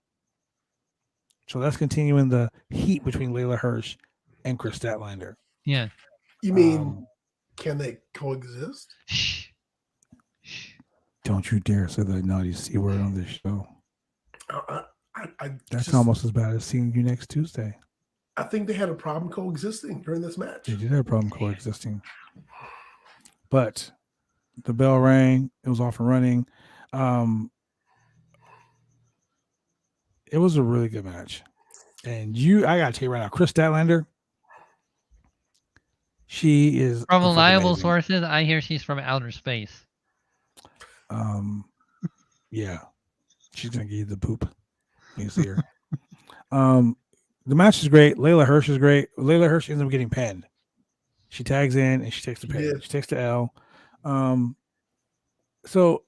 So that's continuing the heat between Layla Hirsch and Chris Statlander. Yeah. You mean, can they coexist? Don't you dare say the naughty C word on this show. That's almost as bad as seeing you next Tuesday. I think they had a problem coexisting during this match. They did have a problem coexisting. But the bell rang. It was off and running. It was a really good match. And I got to tell you right now, Chris Statlander, she is... From reliable sources, I hear she's from outer space. Yeah. She's going to give you the poop. You see her. The match is great. Layla Hirsch is great. Layla Hirsch ends up getting pinned. She tags in and she takes the pin. Yeah. She takes the L. So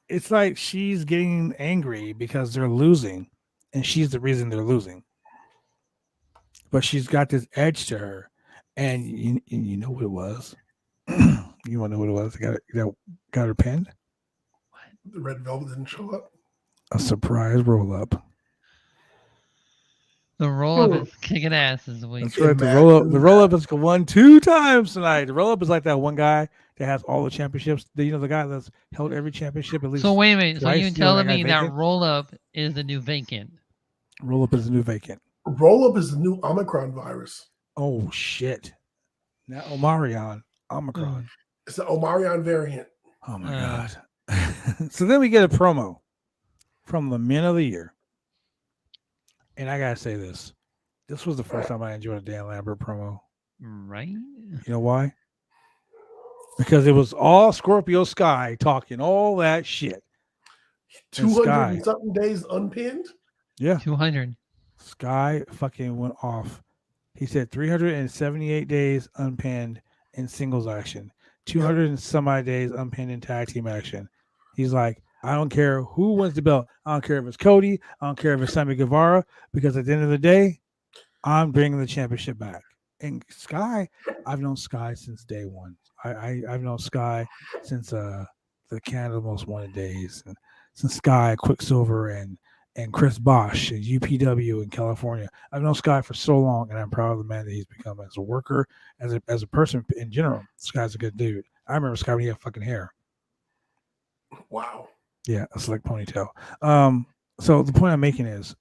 it's like she's getting angry because they're losing, and she's the reason they're losing. But she's got this edge to her, and you know what it was. You want to know what it was? Got her pinned. What? The Red Velvet didn't show up. A surprise roll up. The roll up is kicking ass this week. That's right. The roll up is won 2 times tonight. The roll up is like that one guy that has all the championships. The guy that's held every championship at least. So wait a minute. So you telling me that roll up is the new vacant? Roll up is the new vacant. Roll up is the new Omicron virus. Oh shit! Not Omarion. Omicron. It's the Omarion variant. Oh my god. So then we get a promo from the Men of the Year. And I gotta say this was the first time I enjoyed a Dan Lambert promo. Right? You know why? Because it was all Scorpio Sky talking all that shit. 200 and something days unpinned? Yeah. 200. Sky fucking went off. He said 378 days unpinned in singles action, 200 and some odd days unpinned in tag team action. He's like, I don't care who wins the belt. I don't care if it's Cody. I don't care if it's Sammy Guevara. Because at the end of the day, I'm bringing the championship back. And Sky, I've known Sky since day one. I've known Sky since the Canada Most Wanted days, and since Sky, Quicksilver, and Chris Bosch and UPW in California. I've known Sky for so long, and I'm proud of the man that he's become as a worker, as a person in general. Sky's a good dude. I remember Sky when he had fucking hair. Wow. Yeah, a slick ponytail. So the point I'm making is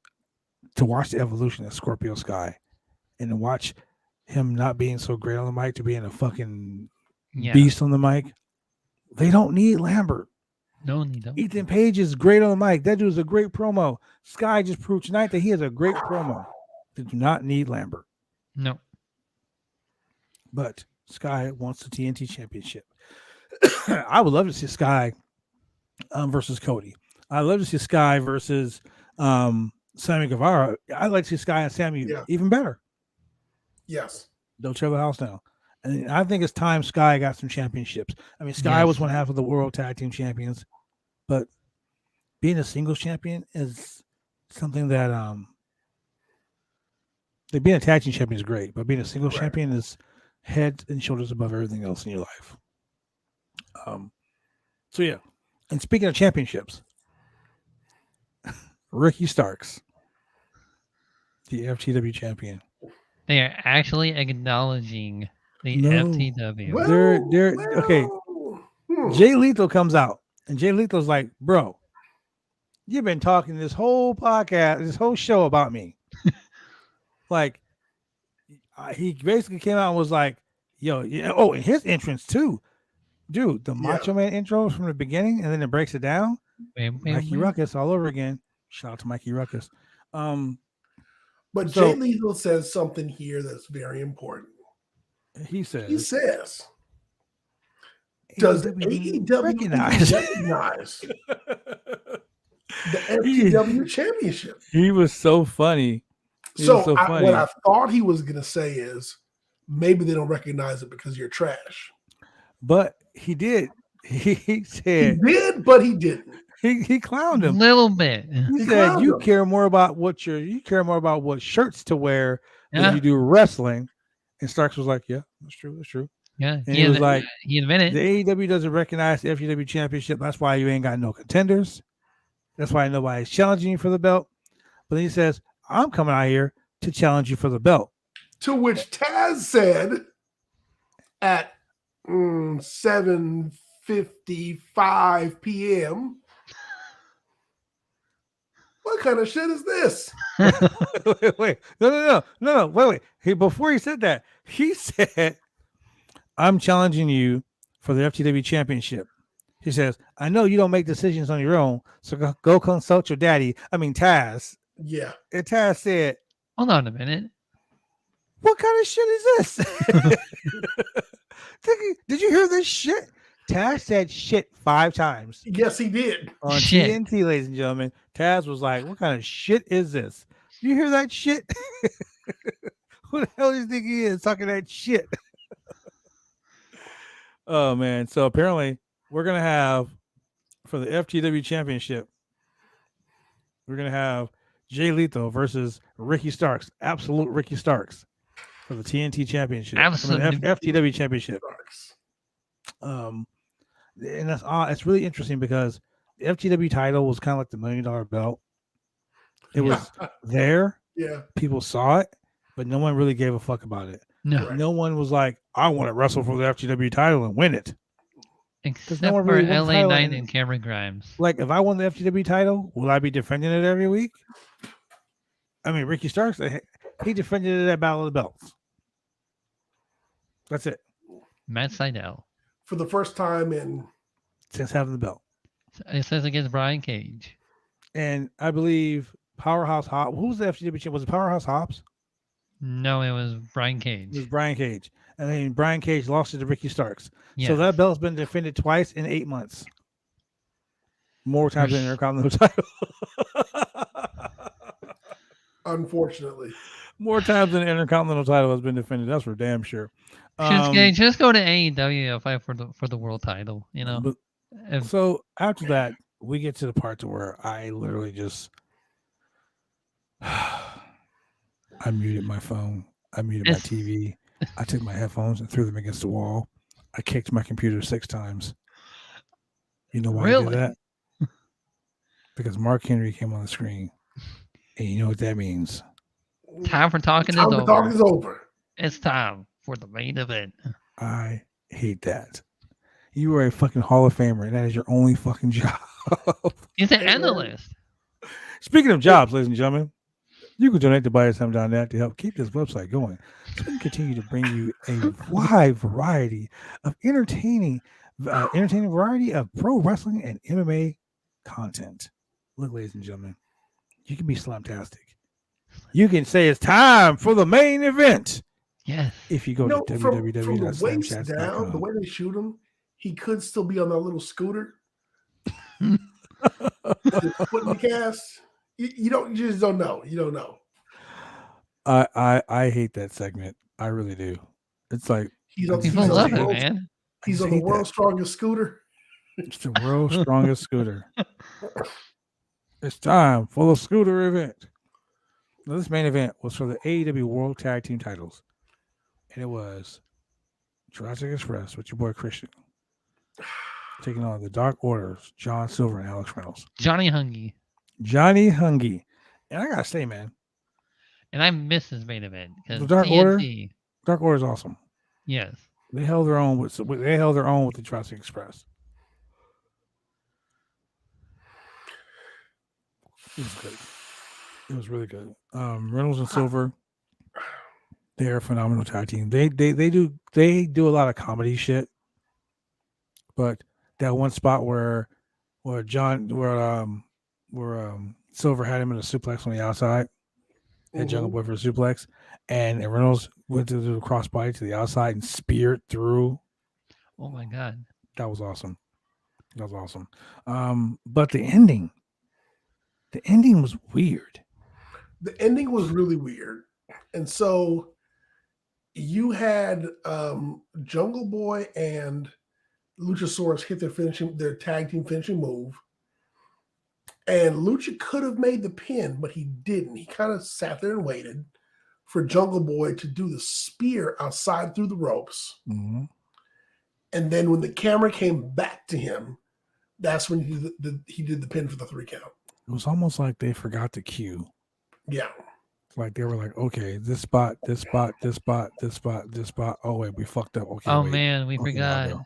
to watch the evolution of Scorpio Sky, and to watch him not being so great on the mic to being a fucking beast on the mic. They don't need Lambert. No, they don't. Ethan Page is great on the mic. That dude's a great promo. Sky just proved tonight that he has a great promo. They do not need Lambert. No. But Sky wants the TNT Championship. I would love to see Sky versus Cody. I'd love to see Sky versus Sammy Guevara. I'd like to see Sky and Sammy even better. Yes. Don't tear the house down. And I think it's time Sky got some championships. I mean, Sky was one half of the World Tag Team Champions, but being a singles champion is something that being a tag team champion is great, but being a singles champion is head and shoulders above everything else in your life. So yeah. And speaking of championships, Ricky Starks, the FTW champion. They are actually acknowledging the FTW. They're okay. Jay Lethal comes out, and Jay Lethal's like, "Bro, you've been talking this whole podcast, this whole show about me." Like, he basically came out and was like, "Yo, yeah." Oh, and his entrance too, dude. The Macho Man intro from the beginning, and then it breaks it down. Mikey Ruckus all over again. Shout out to Mikey Ruckus. But Jay Lethal says something here that's very important. He says, does AEW recognize the FTW championship? He was so funny. What I thought he was going to say is maybe they don't recognize it because you're trash. But he did. He said he did, but he didn't. He clowned him a little bit. He said you care more about what shirts to wear than you do wrestling. And Starks was like, "Yeah, that's true. Yeah, and he was like, he admitted the AEW doesn't recognize the FTW championship. That's why you ain't got no contenders. That's why nobody's challenging you for the belt." But then he says, "I'm coming out here to challenge you for the belt." To which Taz said at 7:55 p.m. What kind of shit is this? wait. No. Wait. Before he said that, he said, "I'm challenging you for the FTW championship." He says, "I know you don't make decisions on your own, so go consult your daddy." I mean, Taz. Yeah. And Taz said, "Hold on a minute. What kind of shit is this?" Did you hear this shit? Taz said shit 5 times. Yes, he did. On TNT, ladies and gentlemen. Taz was like, "What kind of shit is this? You hear that shit?" Who the hell do you think he is talking that shit? Oh, man. So apparently we're going to have, for the FTW championship, we're going to have Jay Lethal versus Ricky Starks. Absolute Ricky Starks for the TNT championship. Absolute FTW championship. And that's it's really interesting because the FTW title was kind of like the $1 million belt. It was there. Yeah. People saw it, but no one really gave a fuck about it. No one was like, "I want to wrestle for the FTW title and win it." Except no one for really LA Knight and Cameron Grimes. Like, if I won the FTW title, will I be defending it every week? I mean, Ricky Starks, he defended it at Battle of the Belts. That's it. Matt Sydal. For the first time since having the belt. It says against Brian Cage. And I believe Powerhouse Hobbs. Who was the FTW champion? Was it Powerhouse Hobbs? No, it was Brian Cage. It was Brian Cage. And then Brian Cage lost it to Ricky Starks. Yes. So that belt's been defended twice in 8 months. More times than Intercontinental title. Unfortunately. More times than the Intercontinental title has been defended. That's for damn sure. Just go to AEW and fight for the world title, you know. So after that, we get to the part to where I literally just I muted my phone. I muted my It's- TV. I took my headphones and threw them against the wall. I kicked my computer 6 times. You know why I Really? did that? Because Mark Henry came on the screen. And you know what that means. Time for talking Time is to over. talk is over. It's time for the main event. I hate that. You are a fucking Hall of Famer, and that is your only fucking job. He's an Hey, man. analyst. Speaking of jobs, ladies and gentlemen, you can donate to BuyUsSome.net to help keep this website going, so we can continue to bring you a wide variety of entertaining variety of pro wrestling and MMA content. Look, ladies and gentlemen, you can be slamtastic. You can say it's time for the main event. Yes. If you go No, to from the waist down, the www.slamchats.com. way they shoot him, he could still be on that little scooter. Just put in the cast. You just don't know. You don't know. I hate that segment. I really do. It's like He's on, People he's on love the it, world's, man. he's I on the hate that. world's strongest scooter. It's the world's strongest scooter. It's time for the scooter event. Now, this main event was for the AEW World Tag Team titles. And it was Jurassic Express with your boy Christian taking on the Dark Orders, John Silver and Alex Reynolds. Johnny Hungy. Johnny Hungy. And I gotta say, man, And I miss his main event. the Because Dark Order, TNT. Dark Order is awesome. Yes. They held their own with the Jurassic Express. It was good. It was really good. Reynolds and Silver, they're a phenomenal tag team. They do a lot of comedy shit, but that one spot where Silver had him in a suplex on the outside, and Jungle Boy for a suplex, and Reynolds went to do the crossbody to the outside and speared through. Oh my God. That was awesome. That was awesome. But the ending was weird. The ending was really weird. And so you had Jungle Boy and Luchasaurus hit their tag team finishing move. And Lucha could have made the pin, but he didn't. He kind of sat there and waited for Jungle Boy to do the spear outside through the ropes. Mm-hmm. And then when the camera came back to him, that's when he did the pin for the 3 count. It was almost like they forgot the cue. Yeah. Like they were like, okay, this spot. Oh wait, we fucked up. Okay. Oh wait. man, we Okay, forgot. now go.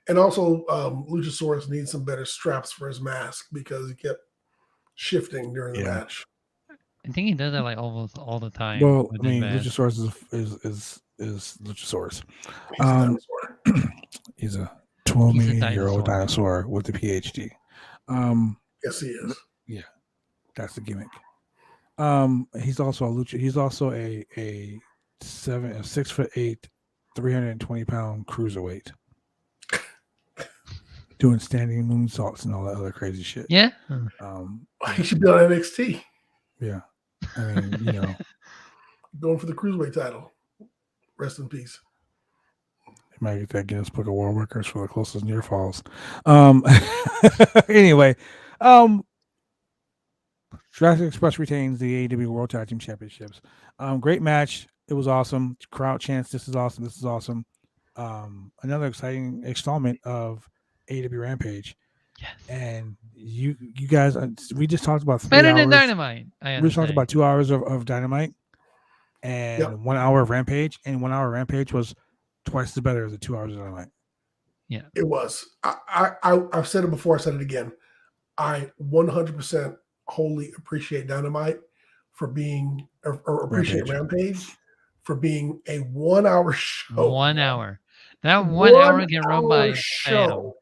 And also, Luchasaurus needs some better straps for his mask because he kept shifting during the match. I think he does that like almost all the time. Well, with I mean, his mask. Luchasaurus is Luchasaurus. He's a dinosaur. He's a 12 He's a million-year-old dinosaur. dinosaur with a PhD. Yes, he is. Yeah, that's the gimmick. He's also a lucha. He's also a 6'8", 320-pound cruiserweight, doing standing moonsaults and all that other crazy shit. Yeah. He should be on NXT. Yeah. I mean, you know, Going for the cruiserweight title. Rest in peace. he might get that Guinness Book of World Records for the closest near falls. Anyway, Jurassic Express retains the AEW World Tag Team Championships. Great match. It was awesome. Crowd chants, "This is awesome. This is awesome." Another exciting installment of AEW Rampage. Yes. And you guys, we just talked about 3 Better hours. than Dynamite. We just talked about 2 hours of Dynamite and 1 hour of Rampage. And 1 hour of Rampage was twice as better as the 2 hours of Dynamite. Yeah. It was. I've said it before. I said it again. I 100% wholly appreciate Dynamite for being, or appreciate Rampage for being a 1 hour show. 1 hour. That 1 hour can run by show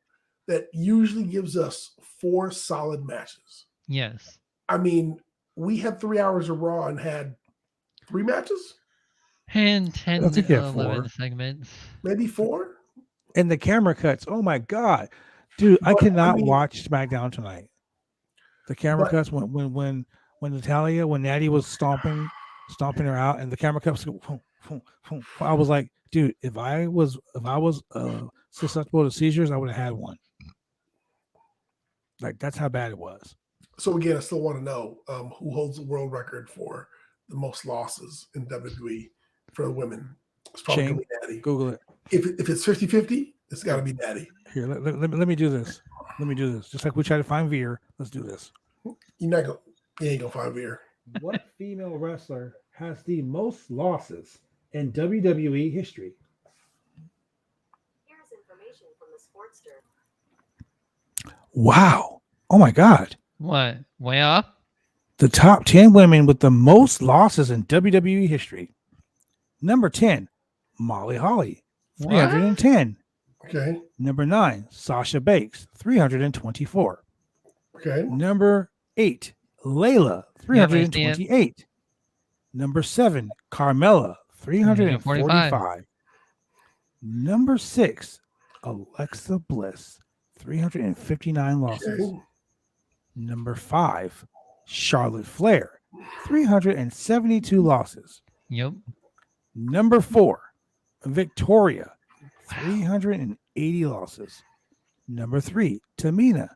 that usually gives us 4 solid matches. Yes. I mean, we had 3 hours of Raw and had 3 matches, And 10 I think you to have 11 4. segments. maybe 4. And the camera cuts. Oh my god, dude! I But, cannot I mean- watch SmackDown tonight. The camera But- cuts when Natalia, when Natty was stomping her out, and the camera cuts. I was like, dude, if I was susceptible to seizures, I would have had one. Like that's how bad it was. So again, I still want to know who holds the world record for the most losses in WWE for the women. It's probably going to be Natty. Google it. If it's 50-50, it's got to be Natty. Here, let me do this. Let me do this. Just like we try to find Veer, let's do this. You ain't gonna find Veer. What female wrestler has the most losses in WWE history? Here's information from the Sportster. Wow. Oh my God. What? Way off? The top 10 women with the most losses in WWE history. Number 10, Molly Holly, 310. Okay. Number 9, Sasha Banks, 324. Okay. Number 8, Layla, 328. Number 7, Carmella, 345. Number 6, Alexa Bliss, 359 losses. Okay. Number 5, Charlotte Flair, 372 losses. Yep. Number 4, Victoria, 380 losses. Number 3, Tamina.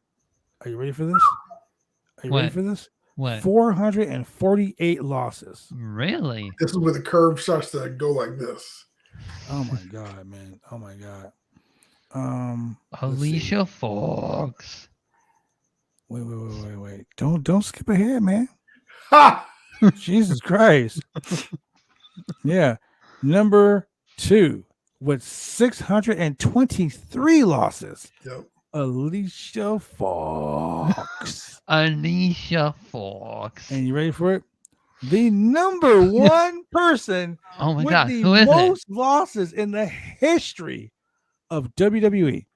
Are you ready for this? Are you ready What? for this? What? 448 losses. Really? This is where the curve starts to go like this. Oh my God, man. Oh my God. Let's see. Alicia Fox. Wait. Don't skip ahead, man. Ha! Jesus Christ. Yeah. Number 2 with 623 losses. Yep. Alicia Fox. Alicia Fox. And you ready for it? The number 1 person Oh my with God. the Who is it? most losses in the history of WWE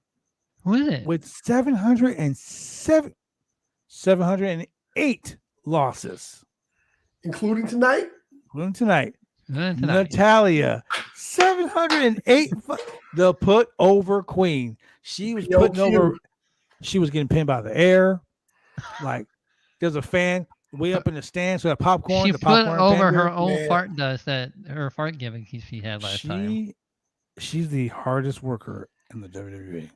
Who is it? with 708 losses. Including tonight? Including tonight. Tonight. Natalia, 708. The put over queen. She was putting over. She was getting pinned by the air. Like there's a fan way up in the stands. So that popcorn. She the put popcorn over fan her there. own Man. fart dust that her fart giving she had last time. She's the hardest worker in the WWE.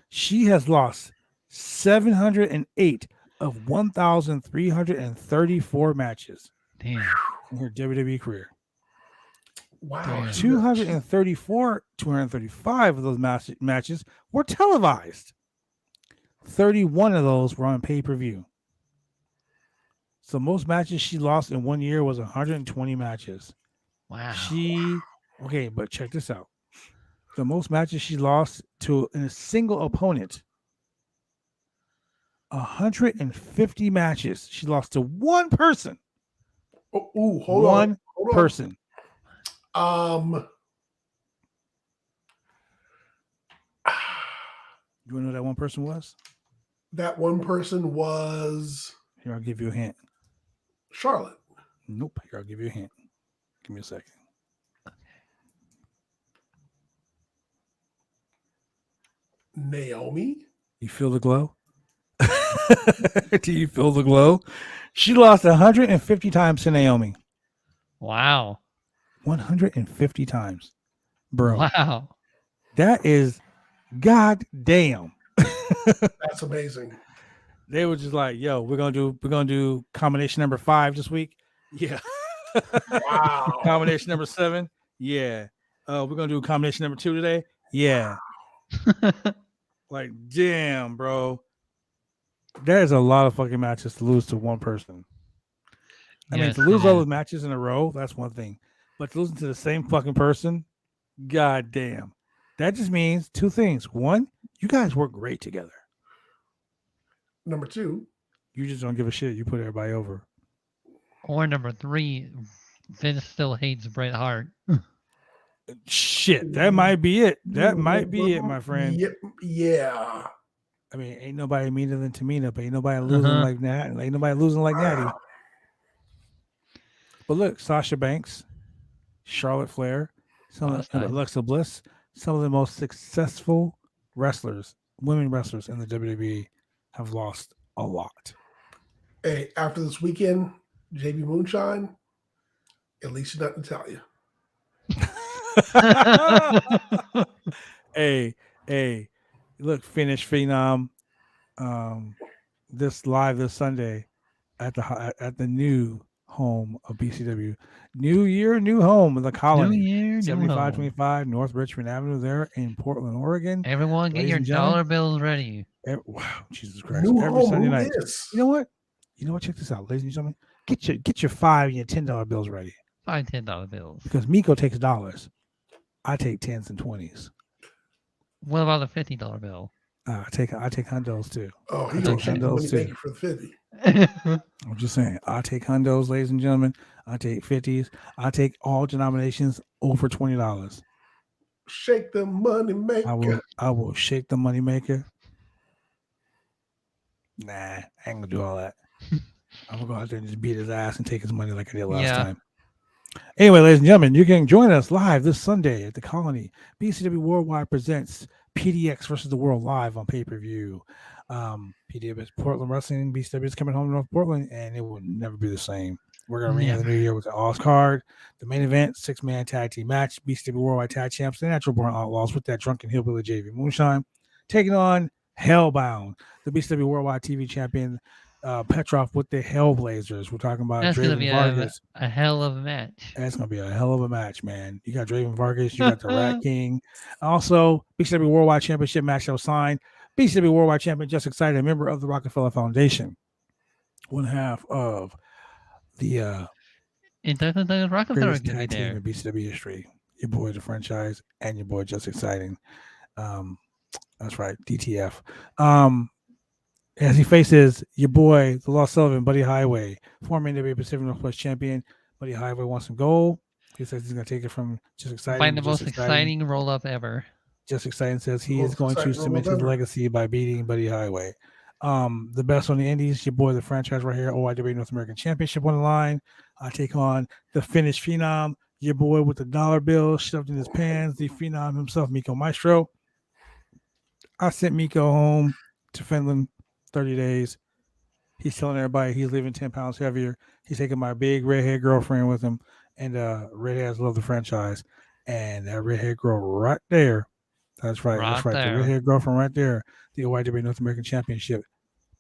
She has lost 708 of 1,334 matches Damn. in her WWE career. Wow. 235 of those matches were televised. 31 of those were on pay-per-view. So most matches she lost in 1 year was 120 matches. Wow. Okay, but check this out. The most matches she lost to in a single opponent. 150 matches she lost to one person. Oh, hold on. Hold on. Person. You want to know who that one person was? That one person was Here, I'll give you a hint. Charlotte. Nope. Here, I'll give you a hint. Give me a second. Naomi. You feel the glow? Do you feel the glow? She lost 150 times to Naomi. Wow. 150 times. Bro. Wow. That is goddamn. That's amazing. They were just like, yo, we're gonna do combination number 5 this week. Yeah. Wow. Combination number 7. Yeah. We're gonna do combination number 2 today. Yeah. Like, damn, bro. That is a lot of fucking matches to lose to one person. I mean, Yes, to lose it all is. the matches in a row, that's one thing. But to lose to the same fucking person, god damn. That just means 2 things. 1, you guys work great together. Number 2. You just don't give a shit. You put everybody over. Or number 3, Vince still hates Bret Hart. Shit, that might be it. That might be it, my friend. Yeah. I mean, ain't nobody meaner than Tamina, but ain't nobody losing like that. Ain't nobody losing like Natty. But look, Sasha Banks, Charlotte Flair, Alexa Bliss, some of the most successful wrestlers, women wrestlers in the WWE have lost a lot. Hey, after this weekend, JB Moonshine, at least you're not Natalia. Hey, look, Finnish Phenom. this live this Sunday at the new home of BCW. New year, new home of the Colony. New year, new home. 7525 North Richmond Avenue there in Portland, Oregon. Everyone get Ladies your and gentlemen, dollar bills ready. Wow, Jesus Christ. New Every home, Sunday who night. this? You know what? Check this out, ladies and gentlemen. Get your $5 and your $10 bills ready. $5 $10 bills. Because Miko takes dollars. I take 10s and 20s. What about a $50 bill? I take hundos too. Oh, he I gonna take take the money hundos too. maker for the 50. I'm just saying, I take hundos, ladies and gentlemen. I take 50s. I take all denominations over $20. Shake the money maker. I will shake the money maker. Nah, I ain't gonna do all that. I'm gonna go out there and just beat his ass and take his money like I did last time. Anyway, ladies and gentlemen, you can join us live this Sunday at the Colony. BCW Worldwide presents PDX versus the World live on pay-per-view. PDX is Portland Wrestling. BCW is coming home to North Portland, and it will never be the same. We're going to ring in the new year with the Oz card, the main event, 6-man tag team match, BCW Worldwide Tag Champs, the Natural Born Outlaws with that drunken hillbilly JV Moonshine, taking on Hellbound, the BCW Worldwide TV champion, Petrov with the Hellblazers. We're talking about That's going to Draven be Vargas. a hell of a match. That's going to be a hell of a match, man. You got Draven Vargas, you got the Rat King. Also, BCW Worldwide Championship match that was signed. BCW Worldwide Champion, just excited, a member of the Rockefeller Foundation. One half of the Rockefeller greatest tag team in BCW history. Your boy, the franchise, and your boy, just exciting. That's right, DTF. As he faces your boy, the Lost Sullivan, Buddy Highway, former NWA Pacific Northwest champion. Buddy Highway wants some gold. He says he's going to take it from just exciting. Find the most exciting roll up ever. Just exciting says he is going to cement his legacy by beating Buddy Highway. The best on the Indies, your boy, the franchise right here, OIW North American Championship on the line. I take on the Finnish Phenom, your boy with the dollar bill shoved in his pants, the Phenom himself, Miko Maestro. I sent Miko home to Finland 30 days. He's telling everybody he's leaving 10 pounds heavier. He's taking my big redhead girlfriend with him, and redheads love the franchise. And that redhead girl right there, that's right, the redhead girlfriend right there, the OIW North American Championship,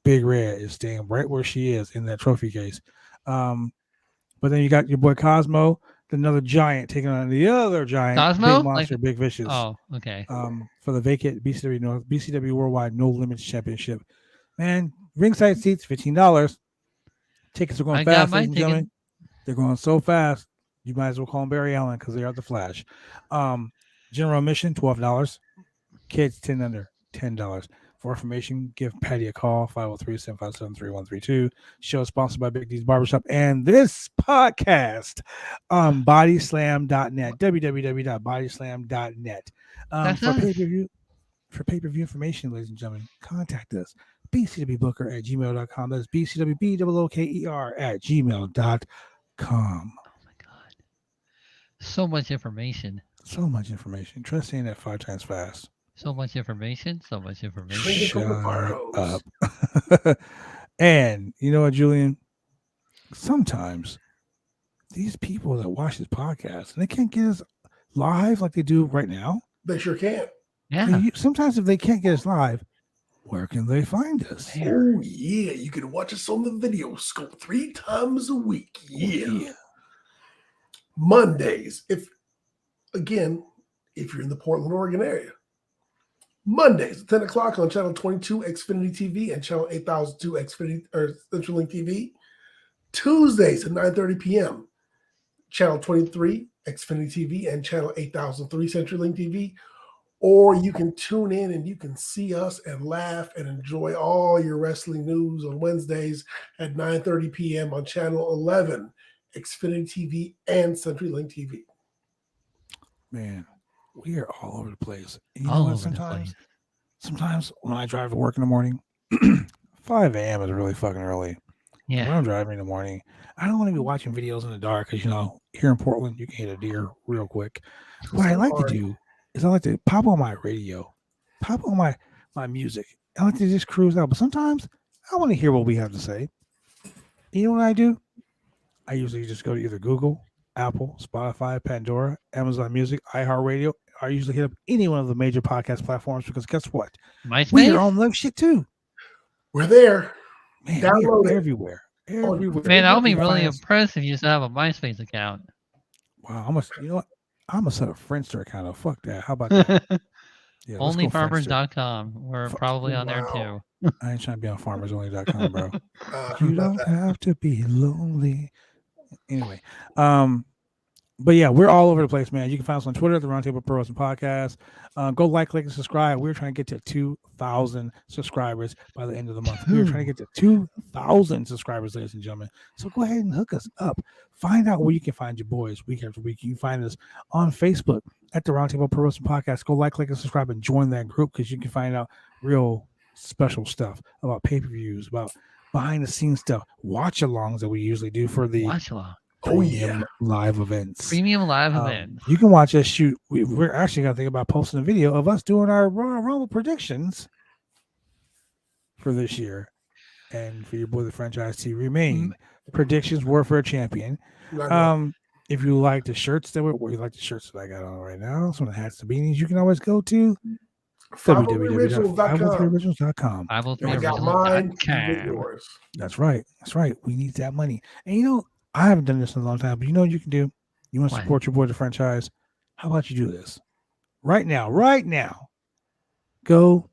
Big Red is staying right where she is in that trophy case. But then you got your boy Cosmo, another giant, taking on the other giant, Cosmo? Big Monster, Big Vicious. Oh, okay. For the vacant BCW Worldwide No Limits Championship. Man, ringside seats, $15. Tickets are going fast, ladies and gentlemen. They're going so fast, you might as well call them Barry Allen because they are the Flash. General admission, $12. Kids 10 under, $10. For information, give Patty a call, 503-757-3132. Show is sponsored by Big D's Barber Shop and this podcast on bodyslam.net, www.bodyslam.net. For pay-per-view information, ladies and gentlemen, contact us. bcwbooker@gmail.com. That's bcwbooker@gmail.com. Oh my God. So much information. So much information. Try saying that 5 times fast. So much information. So much information. Shut up. And you know what, Julian? Sometimes these people that watch this podcast, and they can't get us live like they do right now. They sure can. Yeah. Sometimes if they can't get us live, where can they find us? Oh, yeah. You can watch us on the video scope 3 times a week. Yeah. Mondays. If you're in the Portland, Oregon area. Mondays at 10 o'clock on Channel 22 Xfinity TV and Channel 8002 Xfinity or CenturyLink TV. Tuesdays at 9:30 p.m. Channel 23 Xfinity TV and Channel 8003 CenturyLink TV. Or you can tune in and you can see us and laugh and enjoy all your wrestling news on Wednesdays at 9:30 p.m. on Channel 11 Xfinity TV and CenturyLink TV. Man, we are all over the place. You know what? Sometimes when I drive to work in the morning, 5 a.m. is really fucking early. Yeah. When I'm driving in the morning, I don't want to be watching videos in the dark because, here in Portland, you can hit a deer real quick. What I like to do is I like to pop on my radio, pop on my music. I like to just cruise out. But sometimes I want to hear what we have to say. You know what I do? I usually just go to either Google, Apple, Spotify, Pandora, Amazon Music, iHeartRadio. I usually hit up any one of the major podcast platforms because guess what? MySpace? We are on live shit too. We're there. Man, Download we are it. everywhere. Everywhere. Man, I'll be You can really find us- impressed if you still have a MySpace account. Wow, you know what? I'm gonna set a Friendster account up. Fuck that. How about that? Yeah, let's go Friendster. Onlyfarmers.com. We're probably on there too. I ain't trying to be on farmersonly.com, bro. Who You about don't that? have to be lonely. Anyway, but yeah, we're all over the place, man. You can find us on Twitter at the Roundtable Pro Wrestling Podcast. Go like, click, and subscribe. We're trying to get to 2,000 subscribers by the end of the month. We're trying to get to 2,000 subscribers, ladies and gentlemen. So go ahead and hook us up. Find out where you can find your boys week after week. You can find us on Facebook at the Roundtable Pro Wrestling Podcast. Go like, click, and subscribe and join that group because you can find out real special stuff about pay-per-views, about behind-the-scenes stuff, watch-alongs that we usually do for the Watch along. premium live events. Premium live events. You can watch us shoot. We're actually going to think about posting a video of us doing our Royal Rumble predictions for this year. And for your boy, the franchise to remain. Predictions were for a champion. If you like the shirts that you like the shirts that I got on right now, some of the hats, the beanies, you can always go to www.503originals.com. 503 I got mine. You get originals.com. yours. That's right. That's right. We need that money. And you know, I haven't done this in a long time, but you know what you can do? You want to What? support your boy, the franchise? How about you do this? Right now. Go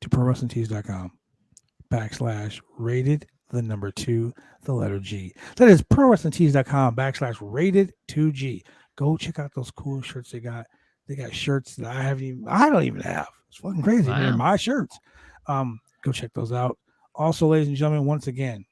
to prowrestlingtees.com/rated2G. That is prowrestlingtees.com/rated2G. Go check out those cool shirts they got. They got shirts that I don't even have. It's fucking crazy. Wow. They're my shirts. Go check those out. Also, ladies and gentlemen, once again,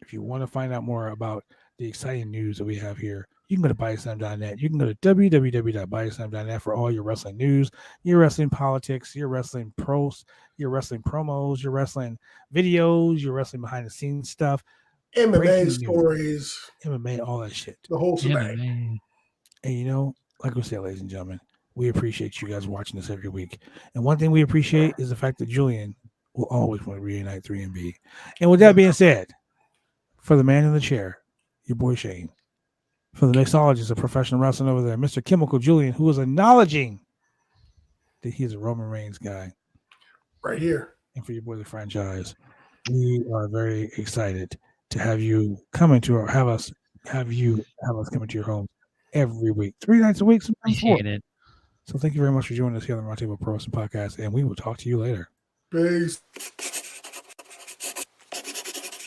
if you want to find out more about the exciting news that we have here, you can go to BodySlam.net. You can go to www.bodyslam.net for all your wrestling news, your wrestling politics, your wrestling pros, your wrestling promos, your wrestling videos, your wrestling behind the scenes stuff, MMA breaking stories, MMA, all that shit. the whole Yeah, shebang. man. And you know, like we said, ladies and gentlemen, we appreciate you guys watching this every week. And one thing we appreciate is the fact that Julian will always want to reunite 3MB. And with that being said, for the man in the chair, your boy Shane, for the mixologist of professional wrestling over there, Mr. Chemical Julian, who is acknowledging that he's a Roman Reigns guy, Right here. and for your boy the franchise, we are very excited to have you come into our have us come into your home every week, 3 nights a week, sometimes 4. Appreciate it. So thank you very much for joining us here on the Roundtable Pro Wrestling Podcast, and we will talk to you later. Peace.